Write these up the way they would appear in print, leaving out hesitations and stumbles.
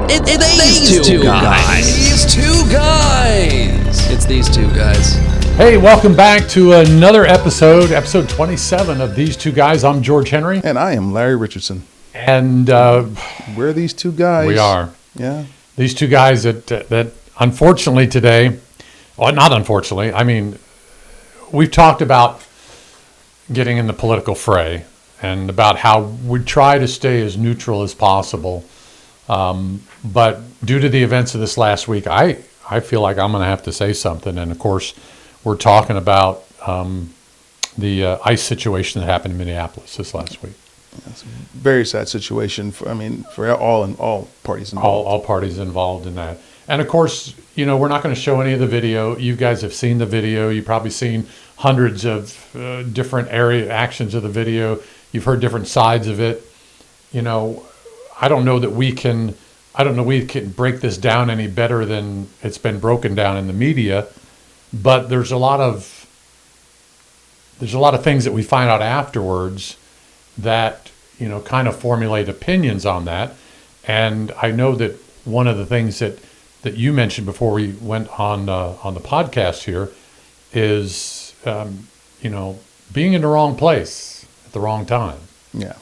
It's these two guys. These two guys. It's these two guys. Hey, welcome back to another episode 27 of These Two Guys. I'm George Henry. And I am Larry Richardson. And we're these two guys. We are. Yeah. These two guys that unfortunately today, well, not unfortunately, I mean, we've talked about getting in the political fray and about how we try to stay as neutral as possible. But due to the events of this last week, I feel like I'm going to have to say something. And of course, we're talking about the ICE situation that happened in Minneapolis this last week. It's a very sad situation for all parties involved. All parties involved in that. And of course, you know, we're not going to show any of the video. You guys have seen the video. You've probably seen hundreds of different actions of the video. You've heard different sides of it. You know, I don't know that we can break this down any better than it's been broken down in the media. But there's a lot of things that we find out afterwards that, you know, kind of formulate opinions on that. And I know that one of the things that you mentioned before we went on the podcast here is, you know, being in the wrong place at the wrong time. Yeah.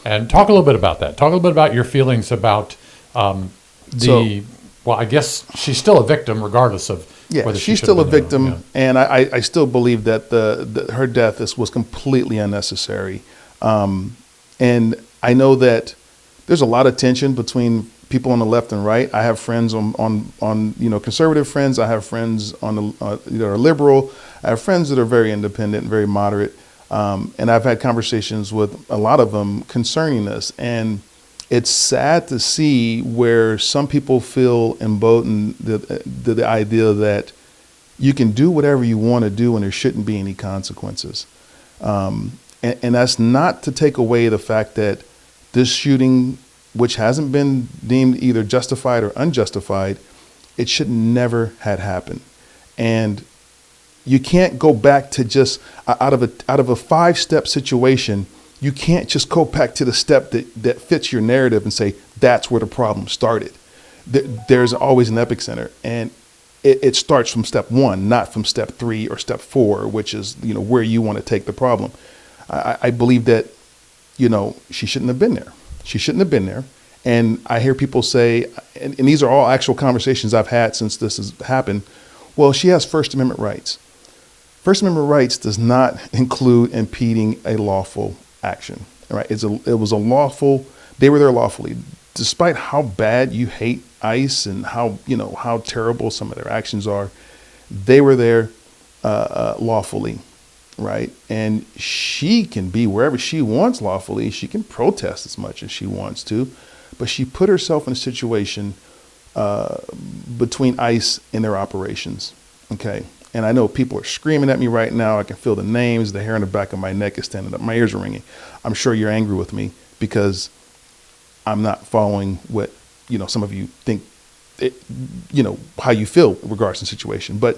And talk a little bit about that. Talk a little bit about your feelings about well, I guess she's still a victim regardless of whether she's still a victim. And I still believe that her death was completely unnecessary. And I know that there's a lot of tension between people on the left and right. I have friends on you know, conservative friends. I have friends on that are liberal. I have friends that are very independent and very moderate. And I've had conversations with a lot of them concerning this. And it's sad to see where some people feel emboldened the idea that you can do whatever you want to do and there shouldn't be any consequences. And that's not to take away the fact that this shooting, which hasn't been deemed either justified or unjustified, it should never had happened. And you can't go back to just out of a 5-step situation. You can't just go back to the step that fits your narrative and say that's where the problem started. There's always an epicenter, and it starts from step 1, not from step 3 or step 4, which is, you know, where you want to take the problem. I believe that, you know, she shouldn't have been there. She shouldn't have been there. And I hear people say, and these are all actual conversations I've had since this has happened, well, she has First Amendment rights. First Amendment rights does not include impeding a lawful action. Right? It was a lawful. They were there lawfully, despite how bad you hate ICE and how terrible some of their actions are. They were there lawfully, right? And she can be wherever she wants lawfully. She can protest as much as she wants to, but she put herself in a situation between ICE and their operations. Okay. And I know people are screaming at me right now. I can feel the names. The hair on the back of my neck is standing up. My ears are ringing. I'm sure you're angry with me because I'm not following what, you know, some of you think, how you feel in regards to the situation. But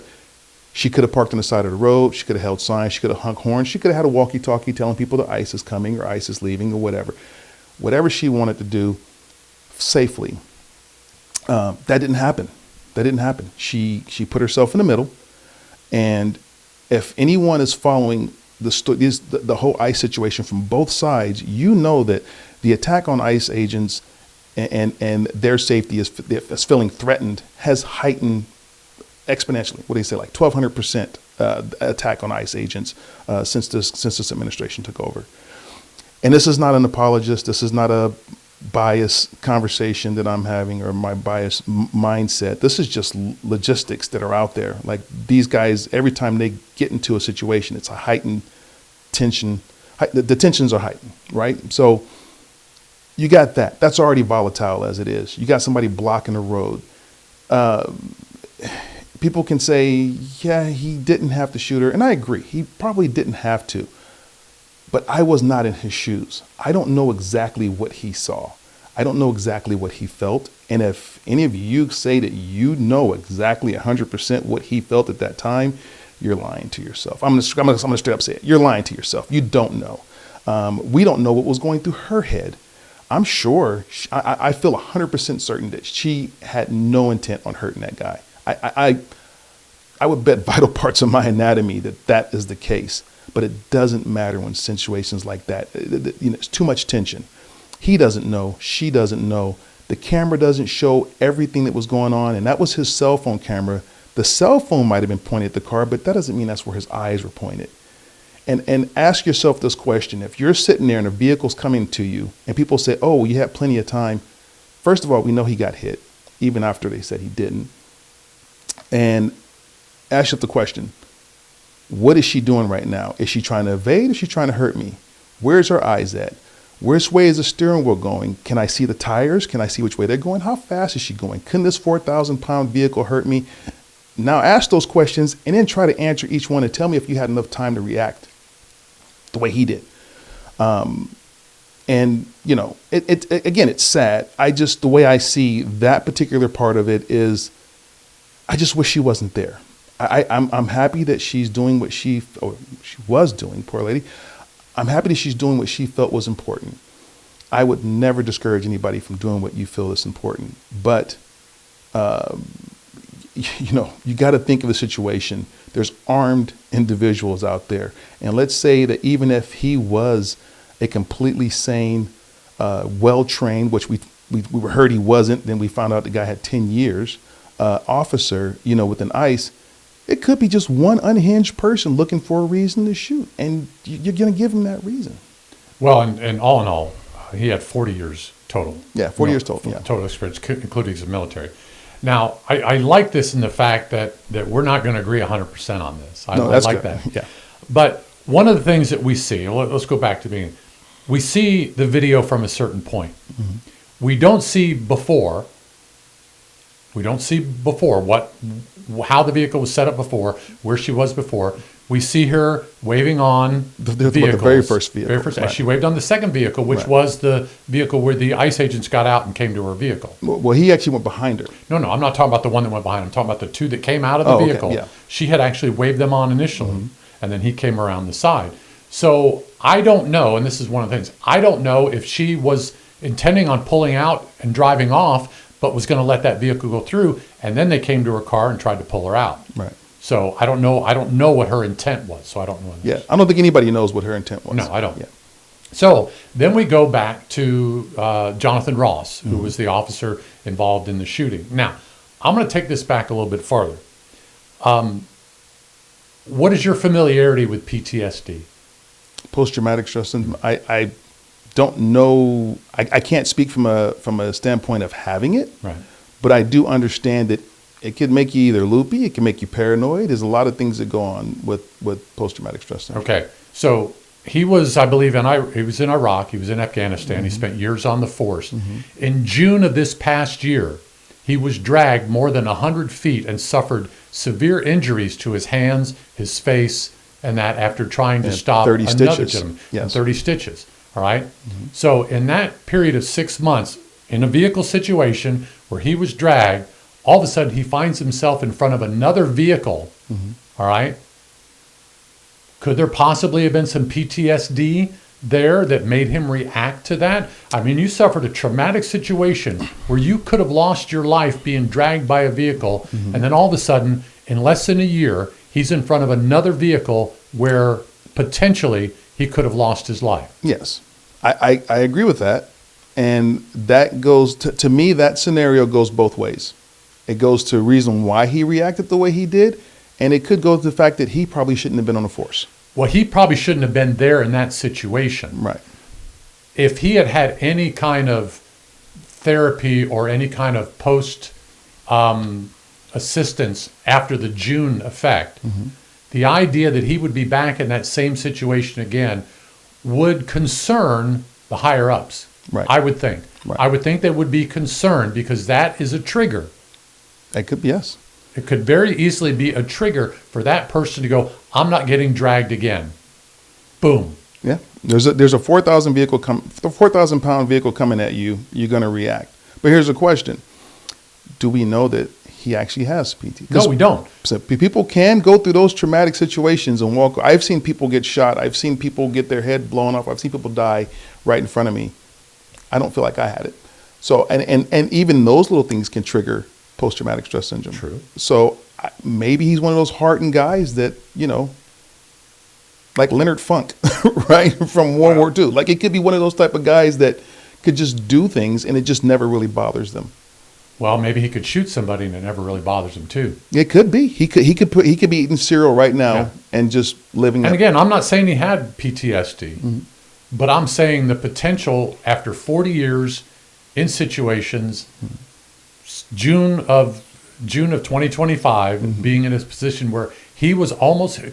she could have parked on the side of the road. She could have held signs. She could have hung horns. She could have had a walkie-talkie telling people that ICE is coming or ICE is leaving or whatever. Whatever she wanted to do safely. That didn't happen. She put herself in the middle. And if anyone is following the whole ICE situation from both sides, you know that the attack on ICE agents and their safety is feeling threatened has heightened exponentially. What do you say, like 1,200% attack on ICE agents since this administration took over. And this is not an apologist. This is not a bias conversation that I'm having or my bias mindset. This is just logistics that are out there. Like these guys, every time they get into a situation, it's a heightened tension. The tensions are heightened, right? So you got that. That's already volatile as it is. You got somebody blocking the road. People can say, yeah, he didn't have to shoot her. And I agree. He probably didn't have to. But I was not in his shoes. I don't know exactly what he saw. I don't know exactly what he felt. And if any of you say that you know exactly 100% what he felt at that time, you're lying to yourself. I'm gonna straight up say it. You're lying to yourself. You don't know. We don't know what was going through her head. I'm sure, I feel 100% certain that she had no intent on hurting that guy. I would bet vital parts of my anatomy that that is the case. But it doesn't matter when situations like that, it's too much tension. He doesn't know. She doesn't know. The camera doesn't show everything that was going on. And that was his cell phone camera. The cell phone might have been pointed at the car, but that doesn't mean that's where his eyes were pointed. And ask yourself this question. If you're sitting there and a vehicle's coming to you and people say, oh, you had plenty of time. First of all, we know he got hit, even after they said he didn't. And ask yourself the question, what is she doing right now? Is she trying to evade? Or is she trying to hurt me? Where's her eyes at? Which way is the steering wheel going? Can I see the tires? Can I see which way they're going? How fast is she going? Couldn't this 4,000-pound vehicle hurt me? Now ask those questions and then try to answer each one and tell me if you had enough time to react the way he did. And, again, it's sad. The way I see that particular part of it is I just wish she wasn't there. I'm happy that she's doing what she was doing, poor lady. I'm happy that she's doing what she felt was important. I would never discourage anybody from doing what you feel is important. But, you got to think of the situation. There's armed individuals out there. And let's say that even if he was a completely sane, well-trained, which we heard he wasn't, then we found out the guy had 10 years, officer, with an ICE, it could be just one unhinged person looking for a reason to shoot, and you're going to give him that reason. Well, and all in all, he had 40 years total. Yeah, 40 years total. Yeah. Total experience, including his military. Now, I like this in the fact that we're not going to agree 100% on this. I like good. that. Yeah. But one of the things that we see, let's go back to the beginning. We see the video from a certain point. Mm-hmm. We don't see before. We don't see before how the vehicle was set up before, where she was before. We see her waving on vehicles. The very first vehicle. Right. And she waved on the second vehicle, which was the vehicle where the ICE agents got out and came to her vehicle. Well, he actually went behind her. No, I'm not talking about the one that went behind him. I'm talking about the two that came out of the vehicle. Okay, yeah. She had actually waved them on initially, and then he came around the side. So I don't know, and this is one of the things, I don't know if she was intending on pulling out and driving off, but was going to let that vehicle go through, and then they came to her car and tried to pull her out. Right. So I don't know what her intent was. So I don't know. Yeah, I don't think anybody knows what her intent was. No, I don't. Yeah. So then we go back to Jonathan Ross, who was the officer involved in the shooting. Now, I'm going to take this back a little bit farther. What is your familiarity with PTSD? Post-traumatic stress syndrome. I don't know. I can't speak from a standpoint of having it. Right. But I do understand that it could make you either loopy, it can make you paranoid. There's a lot of things that go on with post-traumatic stress syndrome. Okay. So he was, I believe, he was in Iraq. He was in Afghanistan. He spent years on the force. In June of this past year, he was dragged more than 100 feet and suffered severe injuries to his hands, his face, and that after trying to stop 30 another stitches. gentleman. Yes. And 30 stitches. All right. So in that period of 6 months, in a vehicle situation where he was dragged, all of a sudden he finds himself in front of another vehicle. All right. Could there possibly have been some PTSD there that made him react to that? I mean, you suffered a traumatic situation where you could have lost your life being dragged by a vehicle, and then all of a sudden, in less than a year, he's in front of another vehicle where potentially he could have lost his life. Yes, I agree with that. And that goes to me, that scenario goes both ways. It goes to reason why he reacted the way he did, and it could go to the fact that he probably shouldn't have been on the force. Well, he probably shouldn't have been there in that situation. Right. If he had had any kind of therapy or any kind of post assistance after the June effect, the idea that he would be back in that same situation again would concern the higher ups. Right. I would think. Right. I would think they would be concerned because that is a trigger. It could be, yes. It could very easily be a trigger for that person to go, I'm not getting dragged again. Boom. Yeah. There's a 4,000 pound vehicle coming at you. You're going to react. But here's a question. Do we know that he actually has PT? No, we don't. So people can go through those traumatic situations and walk. I've seen people get shot. I've seen people get their head blown off. I've seen people die right in front of me. I don't feel like I had it. So, and even those little things can trigger post-traumatic stress syndrome. True. So maybe he's one of those hardened guys that, like Leonard Funk, right? From World War II. Like, it could be one of those type of guys that could just do things and it just never really bothers them. Well, maybe he could shoot somebody and it never really bothers him too. It could be. He could be eating cereal right now and just living. And again, I'm not saying he had PTSD, but I'm saying the potential after 40 years in situations, June of 2025, being in his position where he was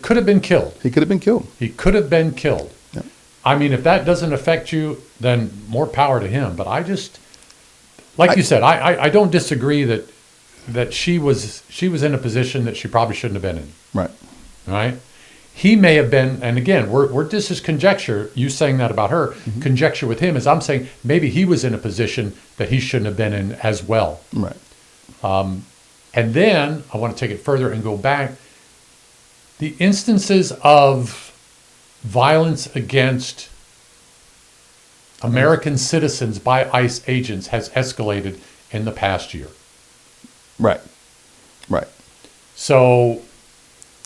could have been killed. He could have been killed. He could have been killed. Yep. I mean, if that doesn't affect you, then more power to him. But I just, like you said, I don't disagree that she was in a position that she probably shouldn't have been in. Right. Right. He may have been, and again, this is conjecture. You saying that about her, conjecture with him is I'm saying maybe he was in a position that he shouldn't have been in as well. Right. And then I want to take it further and go back. The instances of violence against American citizens by ICE agents has escalated in the past year. Right. Right. So,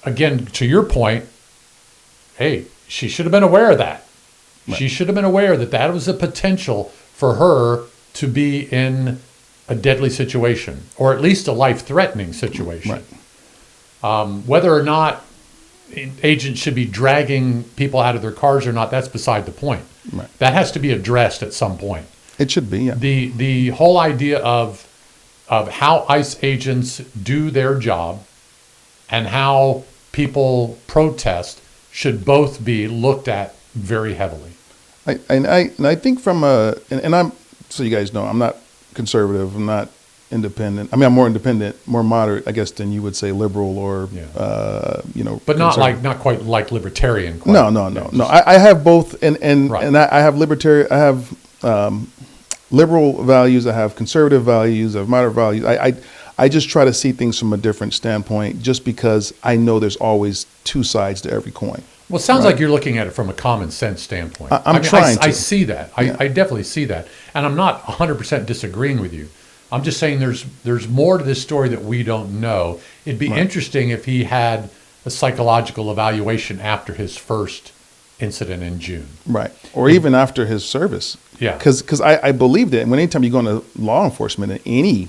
again, to your point, hey, she should have been aware of that. Right. She should have been aware that that was a potential for her to be in a deadly situation, or at least a life-threatening situation. Right. Whether or not agents should be dragging people out of their cars or not, that's beside the point. Right. That has to be addressed at some point. It should be, yeah. The whole idea of how ICE agents do their job and how people protest should both be looked at very heavily. I think from I'm, so you guys know, I'm not conservative, I'm not independent. I mean, I'm more independent, more moderate, I guess, than you would say liberal or, But not quite like libertarian. Quite. No. I have both, and I have libertarian, I have liberal values, I have conservative values, I have moderate values. I just try to see things from a different standpoint, just because I know there's always two sides to every coin. Well, it sounds like you're looking at it from a common sense standpoint. I'm trying to. I see that. I definitely see that. And I'm not 100% disagreeing with you. I'm just saying there's more to this story that we don't know. It'd be interesting if he had a psychological evaluation after his first incident in June. Right. Or even after his service. Yeah. Because I believe that anytime you go into law enforcement in any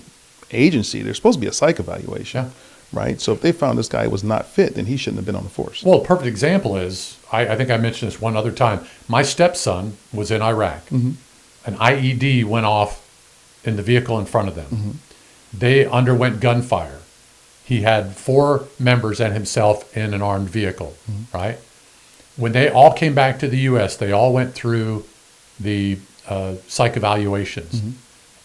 agency, there's supposed to be a psych evaluation. Yeah. Right. So if they found this guy was not fit, then he shouldn't have been on the force. Well, a perfect example is, I think I mentioned this one other time. My stepson was in Iraq. An IED went off in the vehicle in front of them. They underwent gunfire. He had 4 members and himself in an armed vehicle, right? When they all came back to the U.S., they all went through the psych evaluations.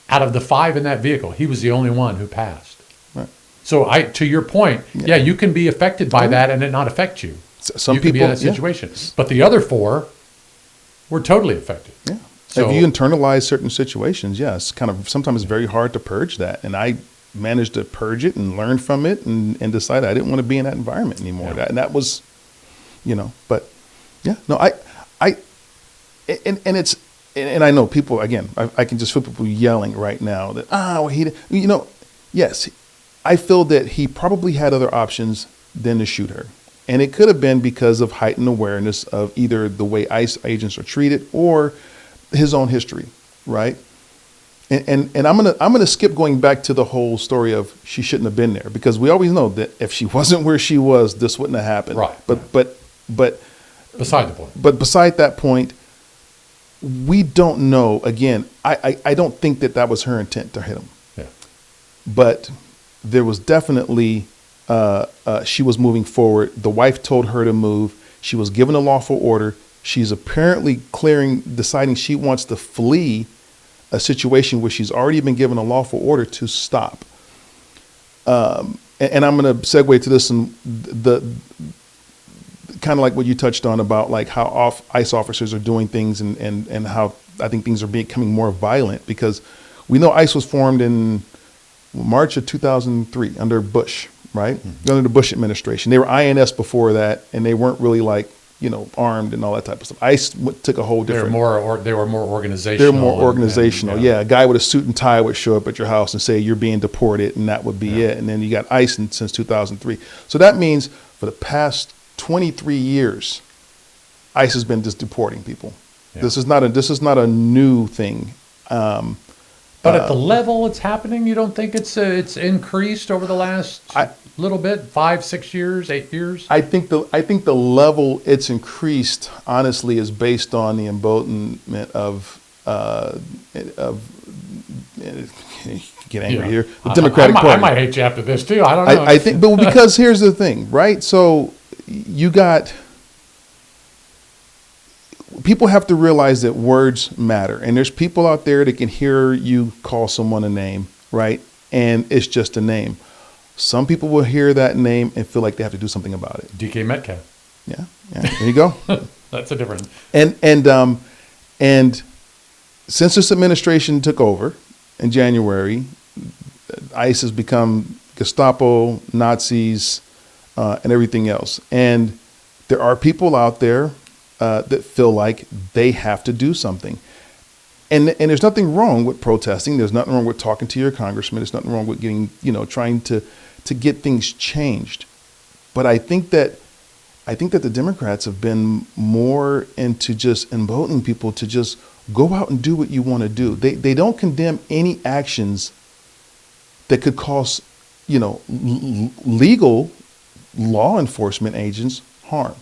Out of the 5 in that vehicle, he was the only one who passed. Right. So to your point, you can be affected by that and it not affect you. Some you people can be in that situation. But the other 4 were totally affected. Yeah. So, if you internalize certain situations, yes, kind of sometimes it's very hard to purge that. And I managed to purge it and learn from it and decide I didn't want to be in that environment anymore. Yeah. And that was, but yeah, no, and I know people, again, I can just feel people yelling right now that, yes, I feel that he probably had other options than to shoot her. And it could have been because of heightened awareness of either the way ICE agents are treated or his own history, right? And I'm gonna skip going back to the whole story of she shouldn't have been there, because we always know that if she wasn't where she was, this wouldn't have happened. Right. But beside the point. But beside that point, we don't know. Again, I don't think that was her intent to hit him. Yeah. But there was definitely she was moving forward. The wife told her to move. She was given a lawful order. She's apparently deciding she wants to flee a situation where she's already been given a lawful order to stop. And I'm going to segue to this, and the kind of like what you touched on about like how ICE officers are doing things and how I think things are becoming more violent, because we know ICE was formed in March of 2003 under Bush, right? Under the Bush administration. They were INS before that, and they weren't really like armed and all that type of stuff. ICE took a whole They were different. more organizational. They're more organizational. and, Yeah, a guy with a suit and tie would show up at your house and say you're being deported, and that would be it. And then you got ICE since 2003. So that means for the past 23 years, ICE has been just deporting people. Yeah. This is not a new thing. But at the level it's happening, you don't think it's increased over the last little bit, 5, 6 years, 8 years? I think the level it's increased, honestly, is based on the emboldenment of get angry here, the Democratic Party. I might hate you after this too. I don't know. I think, but because here's the thing, right? So you got. People have to realize that words matter, and there's people out there that can hear you call someone a name, right? And it's just a name. Some people will hear that name and feel like they have to do something about it. DK Metcalf. Yeah. There you go. That's a different. And since this administration took over in January, ICE has become Gestapo, Nazis, and everything else. And there are people out there that feel like they have to do something. And there's nothing wrong with protesting. There's nothing wrong with talking to your congressman. There's nothing wrong with getting, trying to get things changed. But I think that the Democrats have been more into just emboldening people to just go out and do what you want to do. They don't condemn any actions that could cause, legal law enforcement agents harm.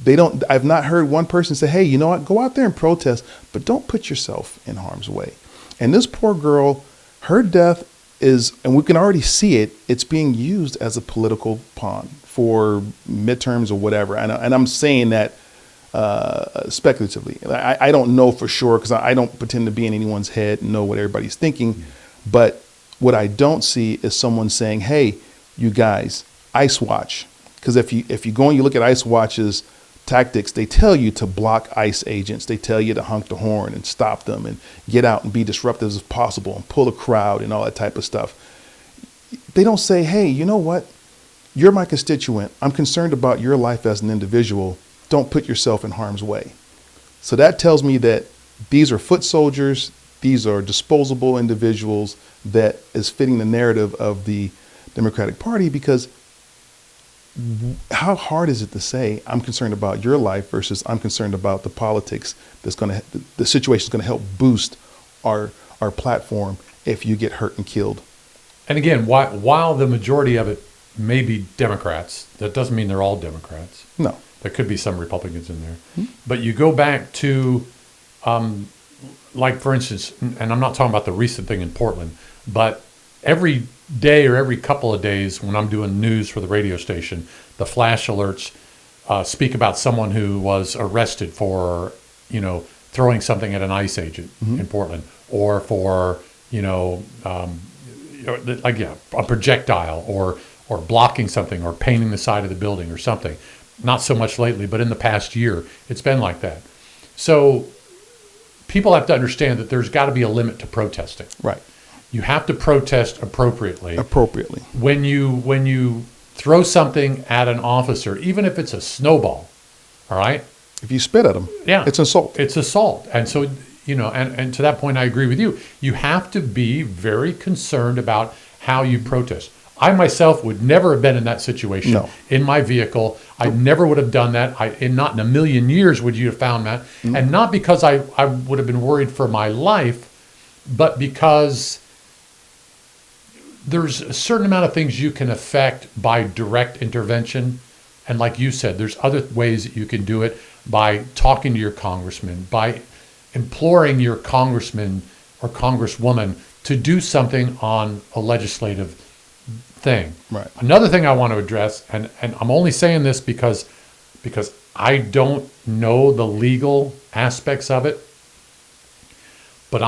I've not heard one person say, hey, you know what, go out there and protest, but don't put yourself in harm's way. And this poor girl, her death is, and we can already see it, it's being used as a political pawn for midterms or whatever. And I'm saying that speculatively. I don't know for sure because I don't pretend to be in anyone's head and know what everybody's thinking. But what I don't see is someone saying, hey, you guys, ICE Watch. Because if you go and you look at ICE Watch's tactics, they tell you to block ICE agents. They tell you to honk the horn and stop them and get out and be disruptive as possible and pull a crowd and all that type of stuff. They don't say, hey, you know what? You're my constituent. I'm concerned about your life as an individual. Don't put yourself in harm's way. So that tells me that these are foot soldiers. These are disposable individuals that is fitting the narrative of the Democratic Party, because how hard is it to say I'm concerned about your life versus I'm concerned about the politics the situation is going to help boost our platform if you get hurt and killed. And again, while the majority of it may be Democrats, that doesn't mean they're all Democrats. No. There could be some Republicans in there. Mm-hmm. But you go back to, like, for instance, and I'm not talking about the recent thing in Portland, but every day or every couple of days when I'm doing news for the radio station, the flash alerts speak about someone who was arrested for, throwing something at an ICE agent in Portland, or for, a projectile, or blocking something, or painting the side of the building or something. Not so much lately, but in the past year, it's been like that. So people have to understand that there's got to be a limit to protesting. Right. You have to protest appropriately. When you throw something at an officer, even if it's a snowball, all right? If you spit at them, it's assault. It's assault. And so, and to that point, I agree with you. You have to be very concerned about how you protest. I myself would never have been in that situation in my vehicle. I never would have done that. Not in a million years would you have found that. Mm-hmm. And not because I would have been worried for my life, but because there's a certain amount of things you can affect by direct intervention. And like you said, there's other ways that you can do it by talking to your congressman, by imploring your congressman or congresswoman to do something on a legislative thing. Right. Another thing I want to address, and I'm only saying this because I don't know the legal aspects of it, but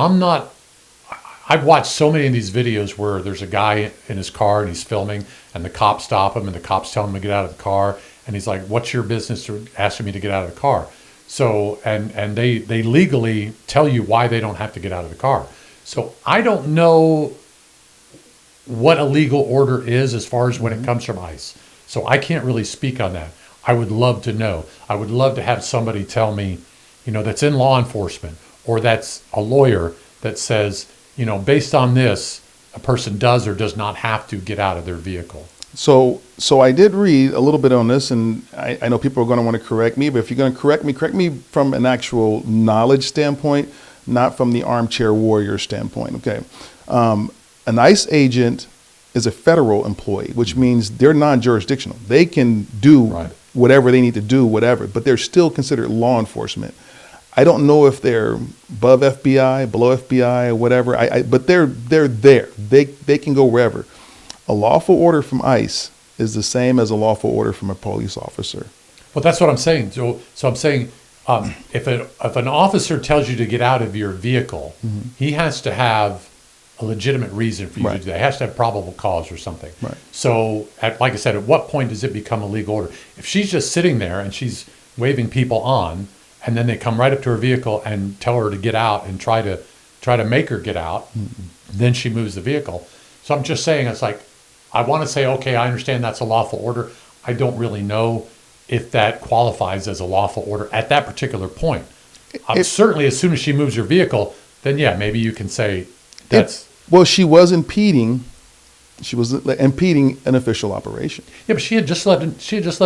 I've watched so many of these videos where there's a guy in his car and he's filming, and the cops stop him, and the cops tell him to get out of the car, and he's like, "What's your business to asking me to get out of the car?" So and they legally tell you why they don't have to get out of the car. So I don't know what a legal order is as far as when it comes from ICE. So I can't really speak on that. I would love to know. I would love to have somebody tell me, that's in law enforcement or that's a lawyer that says, based on this, a person does or does not have to get out of their vehicle. So I did read a little bit on this, and I know people are going to want to correct me, but if you're going to correct me from an actual knowledge standpoint, not from the armchair warrior standpoint. Okay. An ICE agent is a federal employee, which means they're non-jurisdictional. They can do whatever they need to do, but they're still considered law enforcement. I don't know if they're above FBI, below FBI, or whatever. But they're there. They can go wherever. A lawful order from ICE is the same as a lawful order from a police officer. Well, that's what I'm saying. So I'm saying if an officer tells you to get out of your vehicle, he has to have a legitimate reason for you to do that. He has to have probable cause or something. Right. So, like I said, at what point does it become a legal order? If she's just sitting there and she's waving people on, and then they come right up to her vehicle and tell her to get out and try to make her get out, then she moves the vehicle. So I'm just saying, it's like, I want to say, okay, I understand that's a lawful order. I don't really know if that qualifies as a lawful order at that particular point. Certainly, as soon as she moves her vehicle, then yeah, maybe you can say that's... Well, she was impeding. She was impeding an official operation. Yeah, but she had just let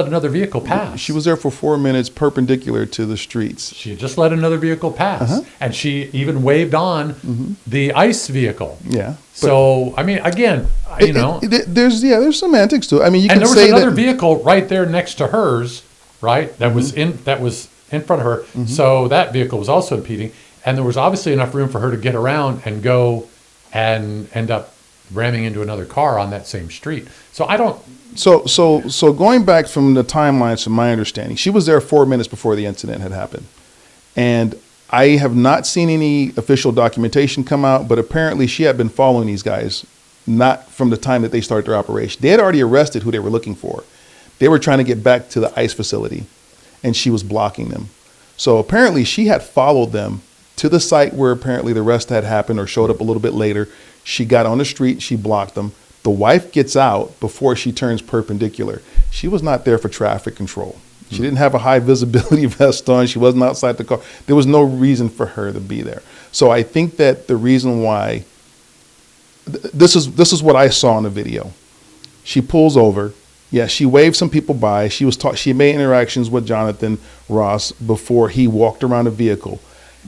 another vehicle pass. She was there for 4 minutes, perpendicular to the streets. She had just let another vehicle pass, and she even waved on the ICE vehicle. Yeah. So I mean, again, there's semantics to it. I mean, you can say that. And there was another vehicle right there next to hers, right? That was in front of her. So that vehicle was also impeding, and there was obviously enough room for her to get around and go and end up ramming into another car on that same street. So I don't. So going back from the timelines, from my understanding, she was there 4 minutes before the incident had happened, and I have not seen any official documentation come out. But apparently, she had been following these guys, not from the time that they started their operation. They had already arrested who they were looking for. They were trying to get back to the ICE facility, and she was blocking them. So apparently, she had followed them to the site where apparently the arrest had happened, or showed up a little bit later. She got on the street, she blocked them. The wife gets out before she turns perpendicular. She was not there for traffic control. She didn't have a high visibility vest on. She wasn't outside the car. There was no reason for her to be there. So I think that the reason why, this is what I saw in the video. She pulls over. Yeah, she waved some people by. She made interactions with Jonathan Ross before he walked around the vehicle.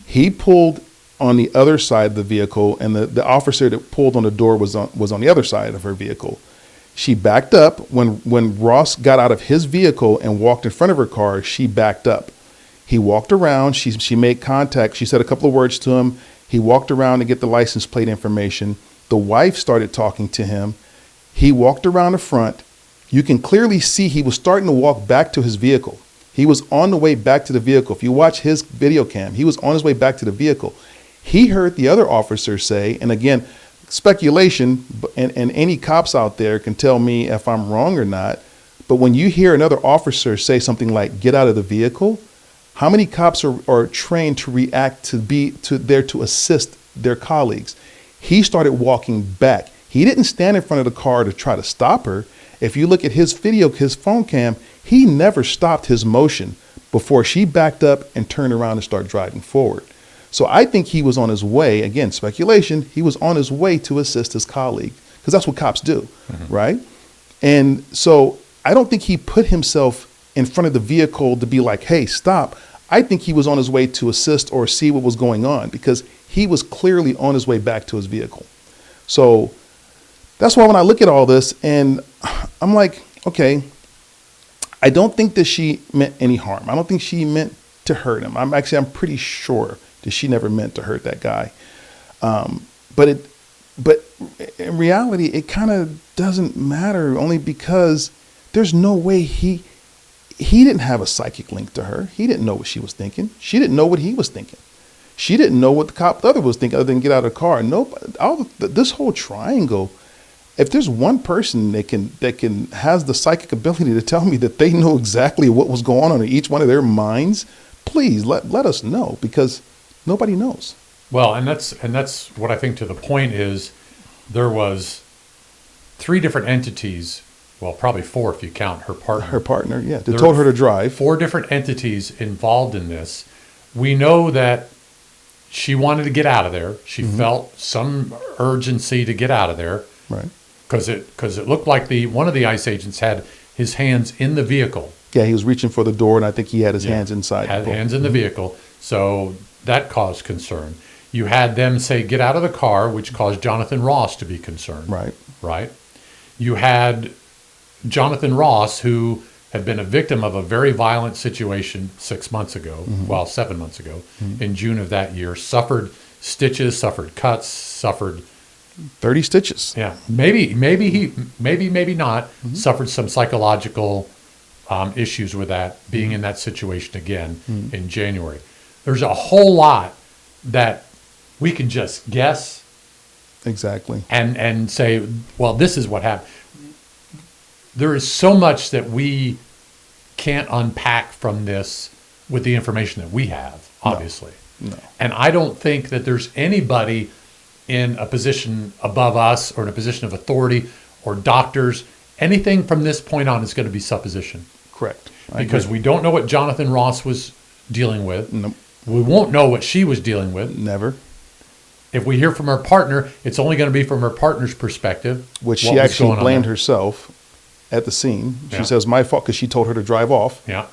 He pulled on the other side of the vehicle, and the officer that pulled on the door was on the other side of her vehicle. She backed up. When Ross got out of his vehicle and walked in front of her car, she backed up. He walked around. She made contact. She said a couple of words to him. He walked around to get the license plate information. The wife started talking to him. He walked around the front. You can clearly see he was starting to walk back to his vehicle. He was on the way back to the vehicle. If you watch his video cam, he was on his way back to the vehicle. He heard the other officer say, and again, speculation, and any cops out there can tell me if I'm wrong or not, but when you hear another officer say something like, get out of the vehicle, how many cops are trained to react there to assist their colleagues? He started walking back. He didn't stand in front of the car to try to stop her. If you look at his video, his phone cam, he never stopped his motion before she backed up and turned around and started driving forward. So I think he was on his way, again, speculation, he was on his way to assist his colleague, because that's what cops do, right? And so I don't think he put himself in front of the vehicle to be like, hey, stop. I think he was on his way to assist or see what was going on, because he was clearly on his way back to his vehicle. So that's why when I look at all this and I'm like, okay, I don't think that she meant any harm. I don't think she meant to hurt him. I'm pretty sure that she never meant to hurt that guy. But in reality, it kind of doesn't matter, only because there's no way he didn't have a psychic link to her. He didn't know what she was thinking. She didn't know what he was thinking. She didn't know what the other was thinking, other than get out of the car. This whole triangle, if there's one person that has the psychic ability to tell me that they know exactly what was going on in each one of their minds, please let us know, because nobody knows. Well, and that's what I think to the point is, there was 3 different entities well, probably 4 if you count her partner. Her partner, yeah. They There told are her to drive. 4 different entities involved in this. We know that she wanted to get out of there. She felt some urgency to get out of there. Right. Because it looked like one of the ICE agents had his hands in the vehicle. Yeah, he was reaching for the door, and I think he had his hands inside. Had hands in the vehicle. So that caused concern. You had them say, get out of the car, which caused Jonathan Ross to be concerned. Right. Right. You had Jonathan Ross, who had been a victim of a very violent situation 6 months ago, 7 months ago, in June of that year, suffered stitches, suffered cuts, suffered 30 stitches. Yeah, maybe not. Suffered some psychological issues with that, being in that situation again in January. There's a whole lot that we can just guess Exactly. and say, well, this is what happened. There is so much that we can't unpack from this with the information that we have, obviously. No. And I don't think that there's anybody in a position above us or in a position of authority or doctors. Anything from this point on is going to be supposition. Correct. Because we don't know what Jonathan Ross was dealing with. Nope. We won't know what she was dealing with. Never. If we hear from her partner, it's only going to be from her partner's perspective. Which what she was actually going on blamed there. herself at the scene. She Yeah. says, my fault, because she told her to drive off. Yeah.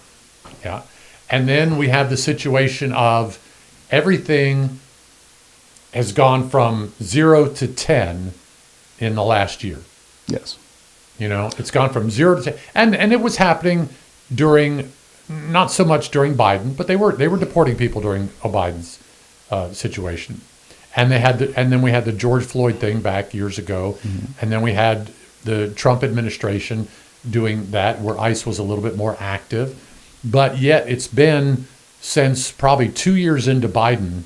Yeah. And then we have the situation of everything has gone from 0 to 10 in the last year. Yes. You know, it's gone from 0 to 10. And it was happening during, not so much during Biden, but they were deporting people during Biden's situation. And then we had the George Floyd thing back years ago. And then we had the Trump administration doing that, where ICE was a little bit more active. But yet it's been since probably 2 years into Biden,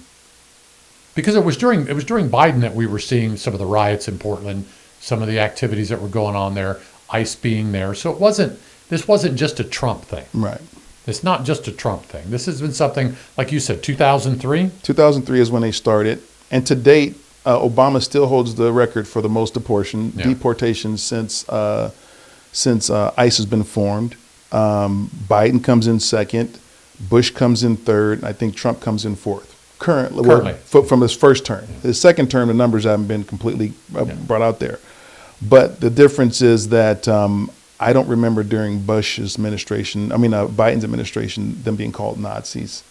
because it was during Biden that we were seeing some of the riots in Portland, some of the activities that were going on there, ICE being there. So this wasn't just a Trump thing. Right. It's not just a Trump thing. This has been something, like you said, 2003? 2003 is when they started. And to date, Obama still holds the record for the most deportations since ICE has been formed. Biden comes in second, Bush comes in third, and I think Trump comes in fourth. Currently. From his first term. His second term, the numbers haven't been completely brought out there. But the difference is that I don't remember during Biden's administration, them being called Nazis.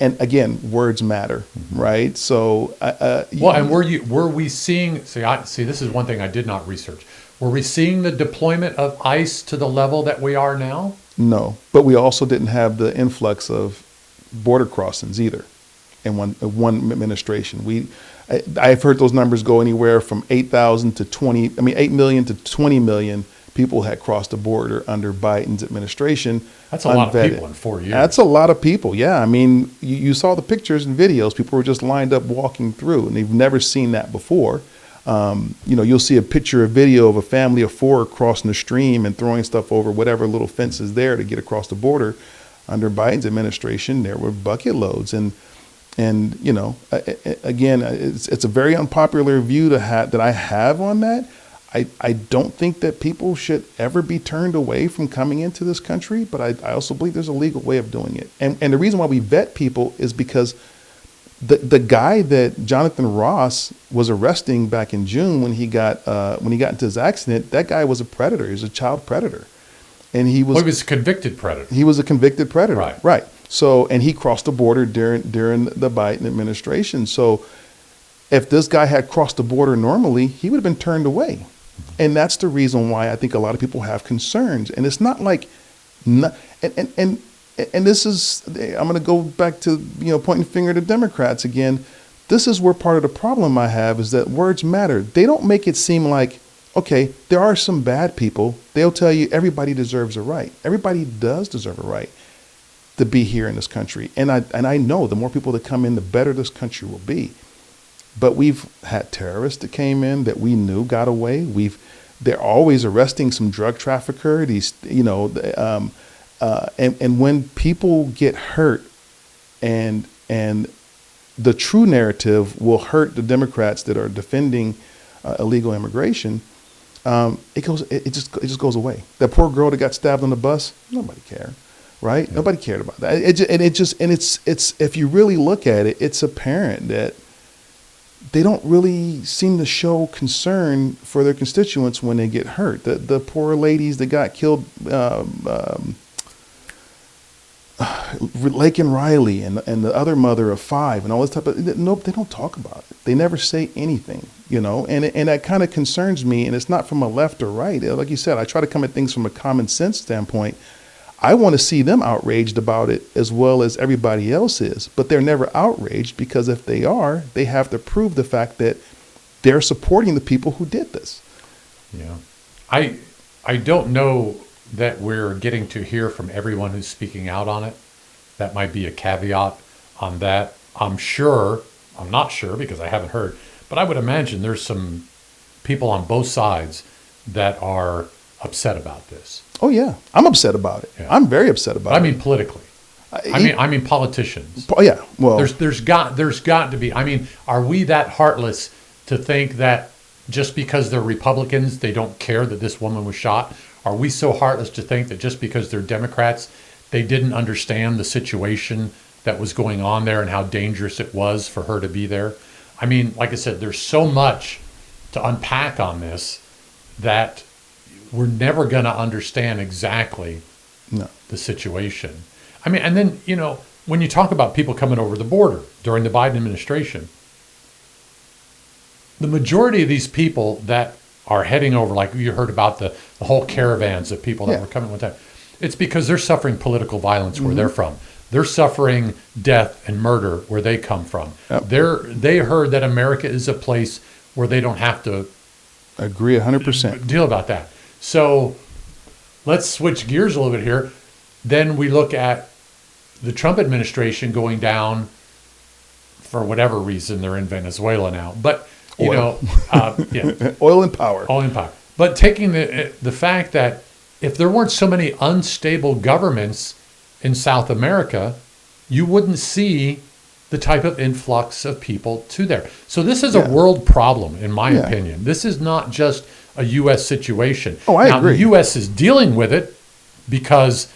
And again, words matter, right? So, and were we seeing? See, this is one thing I did not research. Were we seeing the deployment of ICE to the level that we are now? No, but we also didn't have the influx of border crossings either in one administration. I've heard those numbers go anywhere from 8,000 to 8 million to 20 million people had crossed the border under Biden's administration. That's a lot of people in 4 years. That's a lot of people, yeah. I mean, you saw the pictures and videos. People were just lined up walking through, and they've never seen that before. You'll see a picture or video of a family of 4 crossing the stream and throwing stuff over whatever little fence is there to get across the border. Under Biden's administration, there were bucket loads. And again, it's a very unpopular view that I have on that. I don't think that people should ever be turned away from coming into this country, but I also believe there's a legal way of doing it. And the reason why we vet people is because the guy that Jonathan Ross was arresting back in June when he got into his accident, that guy was a predator. He was a child predator. And he was a convicted predator. He was a convicted predator. Right. So, and he crossed the border during the Biden administration. So if this guy had crossed the border normally, he would have been turned away. And that's the reason why I think a lot of people have concerns. And it's not like, and this is, I'm going to go back to, pointing the finger at the Democrats again. This is where part of the problem I have is that words matter. They don't make it seem like, okay, there are some bad people. They'll tell you everybody deserves a right. Everybody does deserve a right to be here in this country. And I know the more people that come in, the better this country will be. But we've had terrorists that came in that we knew got away. They're always arresting some drug trafficker. And when people get hurt, and the true narrative will hurt the Democrats that are defending illegal immigration. it just goes away. That poor girl that got stabbed on the bus, nobody cared, right? Yeah. Nobody cared about that. It's if you really look at it, it's apparent that they don't really seem to show concern for their constituents when they get hurt. The poor ladies that got killed, Lake and Riley, and the other mother of 5, and all this type of, nope, they don't talk about it. They never say anything, and that kind of concerns me. And it's not from a left or right. Like you said, I try to come at things from a common sense standpoint. I want to see them outraged about it as well as everybody else is, but they're never outraged, because if they are, they have to prove the fact that they're supporting the people who did this. Yeah. I don't know that we're getting to hear from everyone who's speaking out on it. That might be a caveat on that. I'm not sure because I haven't heard, but I would imagine there's some people on both sides that are upset about this. Oh yeah, I'm upset about it. Yeah. I'm very upset about it. I mean, politically. I mean, politicians. Yeah, well, There's got to be. I mean, are we that heartless to think that just because they're Republicans, they don't care that this woman was shot? Are we so heartless to think that just because they're Democrats, they didn't understand the situation that was going on there and how dangerous it was for her to be there? I mean, like I said, there's so much to unpack on this that we're never going to understand exactly the situation. I mean, and then, when you talk about people coming over the border during the Biden administration, the majority of these people that are heading over, like you heard about the whole caravans of people that were coming one time, it's because they're suffering political violence where they're from. They're suffering death and murder where they come from. Yep. They heard that America is a place where they don't have to agree 100%. deal about that. So let's switch gears a little bit here. Then we look at the Trump administration going down for whatever reason. They're in Venezuela now, but Oil. Oil and power. But taking the fact that if there weren't so many unstable governments in South America, you wouldn't see the type of influx of people to there. So this is a world problem, in my opinion. This is not just a U.S. situation. Oh, I agree. The U.S. is dealing with it because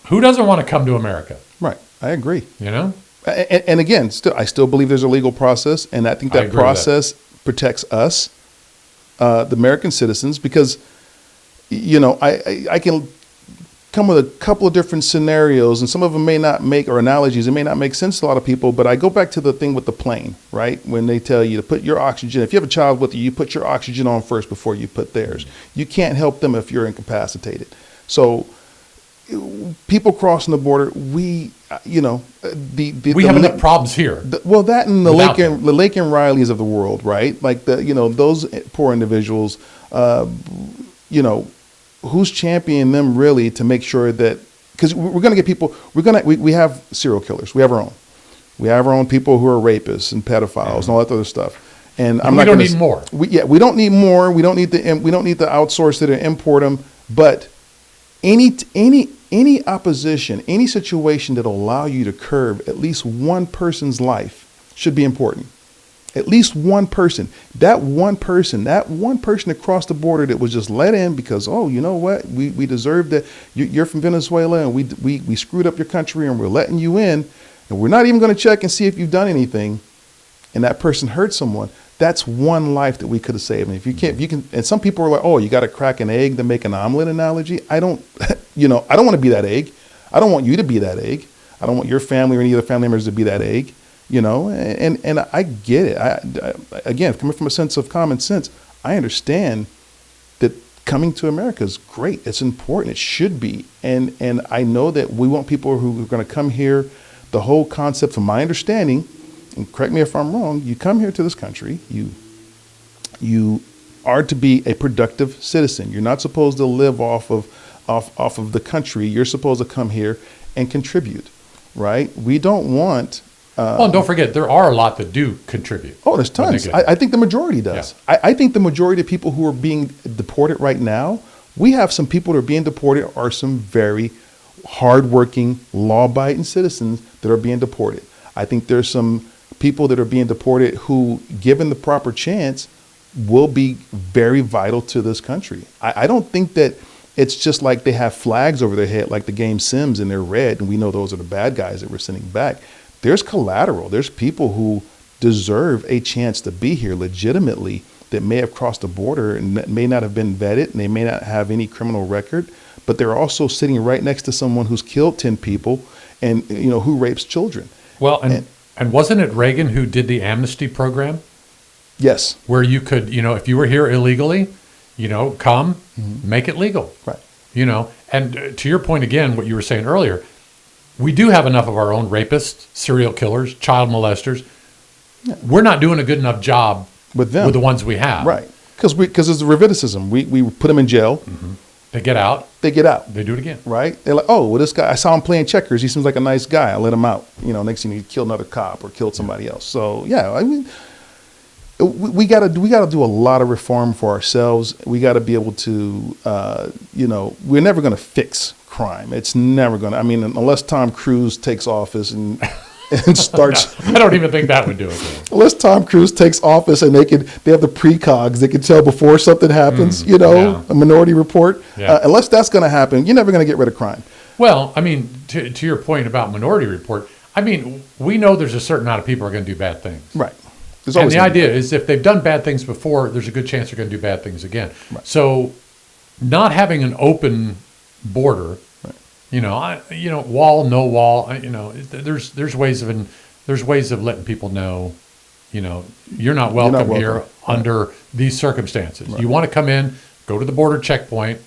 who doesn't want to come to America? Right. I agree. And again, I still believe there's a legal process, and I think that process protects us, the American citizens, because, I can come with a couple of different scenarios, and some of them may not make, or analogies, it may not make sense to a lot of people, but I go back to the thing with the plane, right? When they tell you to put your oxygen, if you have a child with you, you put your oxygen on first before you put theirs. You can't help them if you're incapacitated. So people crossing the border, we have enough problems here. That and the Lake and Rileys of the world, right? Like those poor individuals, who's championing them really to make sure that, because we're going to get people, we have serial killers. We have our own people who are rapists and pedophiles and all that other stuff. And we don't need more. We don't need more. We don't need to outsource it and import them. But any opposition, any situation that'll allow you to curb at least one person's life should be important. At least one person. That one person across the border that was just let in because, oh, you know what? We deserve that. You're from Venezuela and we screwed up your country and we're letting you in. And we're not even going to check and see if you've done anything. And that person hurt someone. That's one life that we could have saved. And if you can, and some people are like, oh, you got to crack an egg to make an omelet analogy. I don't want to be that egg. I don't want you to be that egg. I don't want your family or any other family members to be that egg. And I get it. Again, coming from a sense of common sense, I understand that coming to America is great. It's important. It should be. And I know that we want people who are going to come here. The whole concept, from my understanding, and correct me if I'm wrong, you come here to this country, you are to be a productive citizen. You're not supposed to live off of the country. You're supposed to come here and contribute, right? We don't want. And don't forget, there are a lot that do contribute. Oh, there's tons. I think the majority does. Yeah. I think the majority of people who are being deported right now, we have some people that are being deported are some very hardworking, law-abiding citizens that are being deported. I think there's some people that are being deported who, given the proper chance, will be very vital to this country. I don't think that it's just like they have flags over their head like the game Sims and they're red and we know those are the bad guys that we're sending back. There's collateral. There's people who deserve a chance to be here legitimately that may have crossed the border and that may not have been vetted and they may not have any criminal record, but they're also sitting right next to someone who's killed 10 people and who rapes children. Well, and wasn't it Reagan who did the amnesty program? Yes. Where you could, if you were here illegally, come, make it legal. Right. And to your point again, what you were saying earlier, we do have enough of our own rapists, serial killers, child molesters. Yeah. We're not doing a good enough job with them, with the ones we have. Right. Because it's recidivism. We put them in jail. Mm-hmm. They get out. They do it again. Right. They're like, oh, well, this guy, I saw him playing checkers. He seems like a nice guy. I let him out. Next thing he killed another cop or killed somebody else. So yeah, I mean, we gotta do a lot of reform for ourselves. We got to be able to, we're never going to fix crime. It's never going to. I mean, unless Tom Cruise takes office and starts. I don't even think that would do it. Unless Tom Cruise takes office and they have the precogs, they can tell before something happens. A Minority Report. Yeah. Unless that's going to happen, you're never going to get rid of crime. Well, I mean, to your point about Minority Report, I mean, we know there's a certain amount of people who are going to do bad things. Right. And the idea is if they've done bad things before, there's a good chance they're going to do bad things again. Right. So not having an open border, wall, no wall, there's ways of letting people know, you're not welcome here under these circumstances. Right. You want to come in, go to the border checkpoint,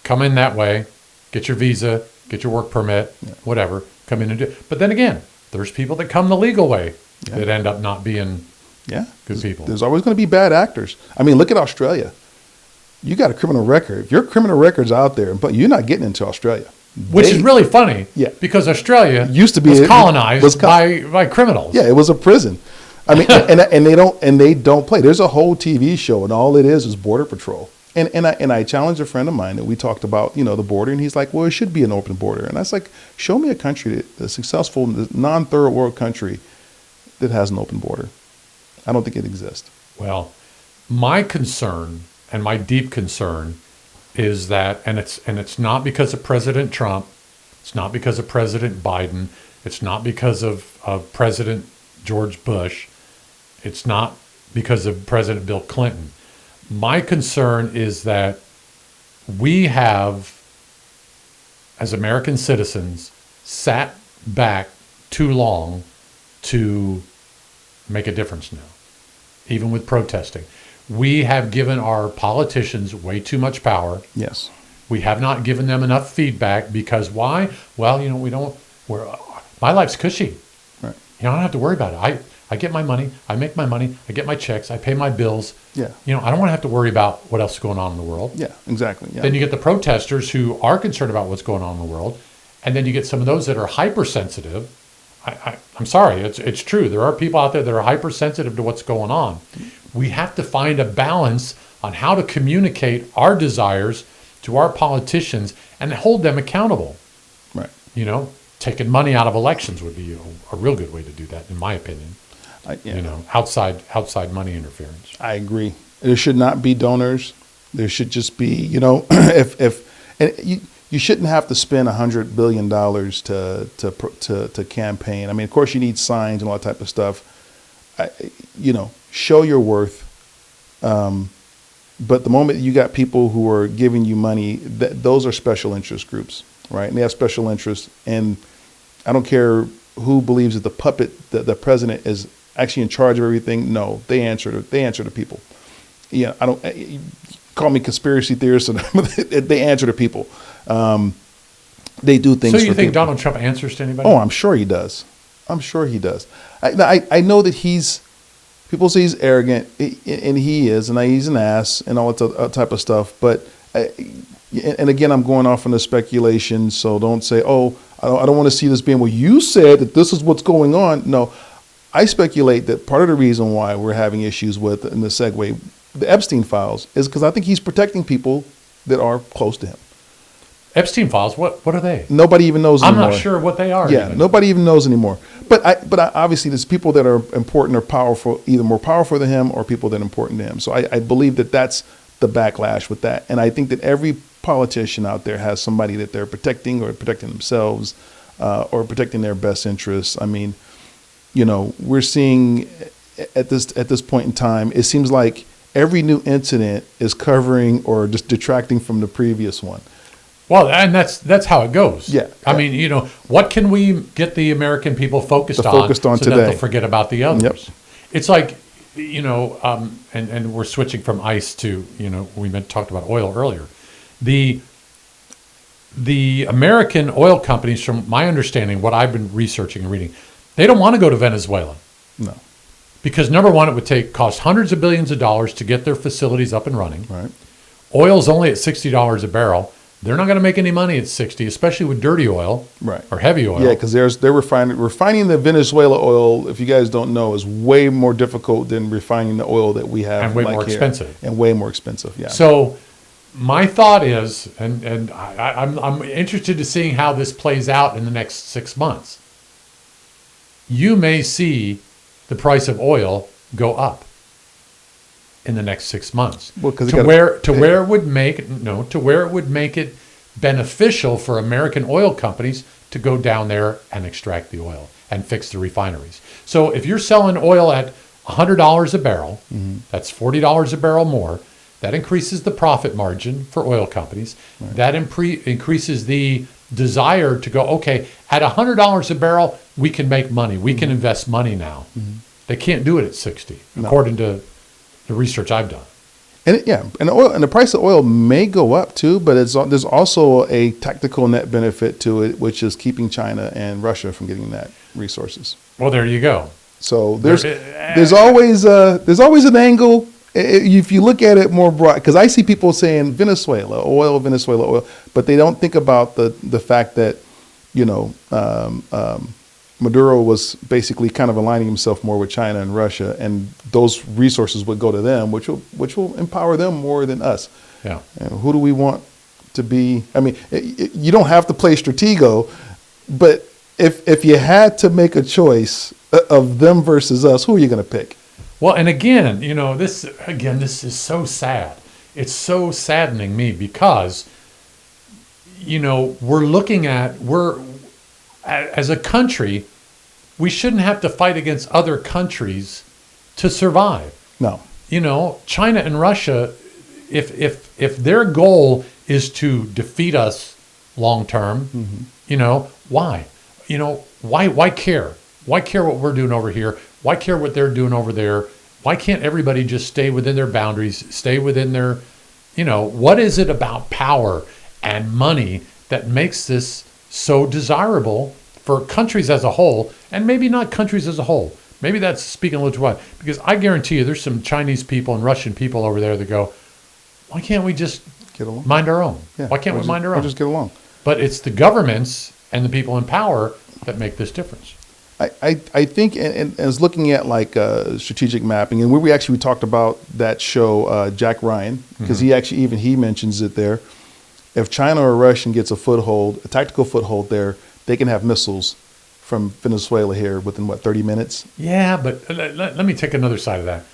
come in that way, get your visa, get your work permit, whatever, come in and do it. But then again, there's people that come the legal way that end up not being good people. There's always going to be bad actors. I mean, look at Australia. You got a criminal record. If your criminal record's out there, but you're not getting into Australia. Which is really funny, because Australia was colonized by criminals. Yeah, it was a prison. I mean, and they don't play. There's a whole TV show, and all it is Border Patrol. And I challenged a friend of mine that we talked about, the border, and he's like, well, it should be an open border. And I was like, show me a country, a successful, non-third world country that has an open border. I don't think it exists. Well, my concern and my deep concern is that, and it's not because of President Trump, it's not because of President Biden, it's not because of President George Bush, it's not because of President Bill Clinton. My concern is that we have, as American citizens, sat back too long to make a difference now, even with protesting. We have given our politicians way too much power. Yes. We have not given them enough feedback because why? Well, my life's cushy. Right. I don't have to worry about it. I get my money, I make my money, I get my checks, I pay my bills. Yeah. I don't want to have to worry about what else is going on in the world. Yeah, exactly. Yeah. Then you get the protesters who are concerned about what's going on in the world. And then you get some of those that are hypersensitive. I'm sorry, it's true. There are people out there that are hypersensitive to what's going on. We have to find a balance on how to communicate our desires to our politicians and hold them accountable. Right. Taking money out of elections would be a real good way to do that, in my opinion. Outside money interference. I agree. There should not be donors. There should just be, you shouldn't have to spend $100 billion to campaign. I mean, of course, you need signs and all that type of stuff. Show your worth. But the moment you got people who are giving you money, those are special interest groups, right? And they have special interests. And I don't care who believes that the president is actually in charge of everything. No, they answer to people. I don't call me conspiracy theorist. They answer to people. They do things. So you think people. Donald Trump answers to anybody? Oh, I'm sure he does. I know that people say he's arrogant, and he is, and he's an ass, and all that type of stuff. But, and again, I'm going off on the speculation, so don't say, oh, I don't want to see this being, well, you said that this is what's going on. No, I speculate that part of the reason why we're having issues with, in the segue, the Epstein files, is because I think he's protecting people that are close to him. Epstein files, what are they? Nobody even knows I'm anymore. not sure what they are. Yeah, even. nobody even knows anymore. But obviously there's people that are important or powerful, either more powerful than him or people that are important to him. So I believe that that's the backlash with that. And I think that every politician out there has somebody that they're protecting or protecting themselves or protecting their best interests. I mean, we're seeing at this point in time, it seems like every new incident is covering or just detracting from the previous one. Well, and that's how it goes. Yeah. I mean, what can we get the American people focused on so today, that they'll forget about the others? Yep. It's like, and we're switching from ice to, we talked about oil earlier. The American oil companies, from my understanding, what I've been researching and reading, they don't want to go to Venezuela. No. Because number one, it would cost hundreds of billions of dollars to get their facilities up and running. Right. Oil's only at $60 a barrel. They're not going to make any money at 60, especially with dirty oil, right, or heavy oil. Yeah, because they're refining the Venezuela oil. If you guys don't know, is way more difficult than refining the oil that we have, and way more expensive. And way more expensive. Yeah. So my thought is, and I'm interested to seeing how this plays out in the next 6 months. You may see the price of oil go up in the next 6 months, to where it would make it beneficial for American oil companies to go down there and extract the oil and fix the refineries. So if you're selling oil at $100 a barrel, that's $40 a barrel more. That increases the profit margin for oil companies. Right. That increases the desire to go, okay, at $100 a barrel, we can make money. We can invest money now. They can't do it at 60, according to the research I've done. And the price of oil may go up too, but there's also a tactical net benefit to it, which is keeping China and Russia from getting that resources. Well, there you go. So there's always an angle if you look at it more broad, because I see people saying Venezuela oil, but they don't think about the fact that Maduro was basically kind of aligning himself more with China and Russia, and those resources would go to them, which will empower them more than us. Yeah. And who do we want to be? I mean, you don't have to play Stratego, but if you had to make a choice of them versus us, who are you going to pick? Well, and again, this is so sad. It's so saddening me because, as a country, we shouldn't have to fight against other countries to survive. No. China and Russia, if their goal is to defeat us long term, why? Why care? Why care what we're doing over here? Why care what they're doing over there? Why can't everybody just stay within their boundaries, stay within their, what is it about power and money that makes this so desirable for countries as a whole, and maybe not countries as a whole? Maybe that's speaking a little too wide, because I guarantee you there's some Chinese people and Russian people over there that go, why can't we just get along? Mind our own? Yeah, why can't we mind our own? We'll just get along. But it's the governments and the people in power that make this difference. I think, and as looking at like strategic mapping, and we talked about that show, Jack Ryan, because he mentions it there. If China or Russia gets a tactical foothold there, they can have missiles from Venezuela here within 30 minutes? Yeah, but let me take another side of that.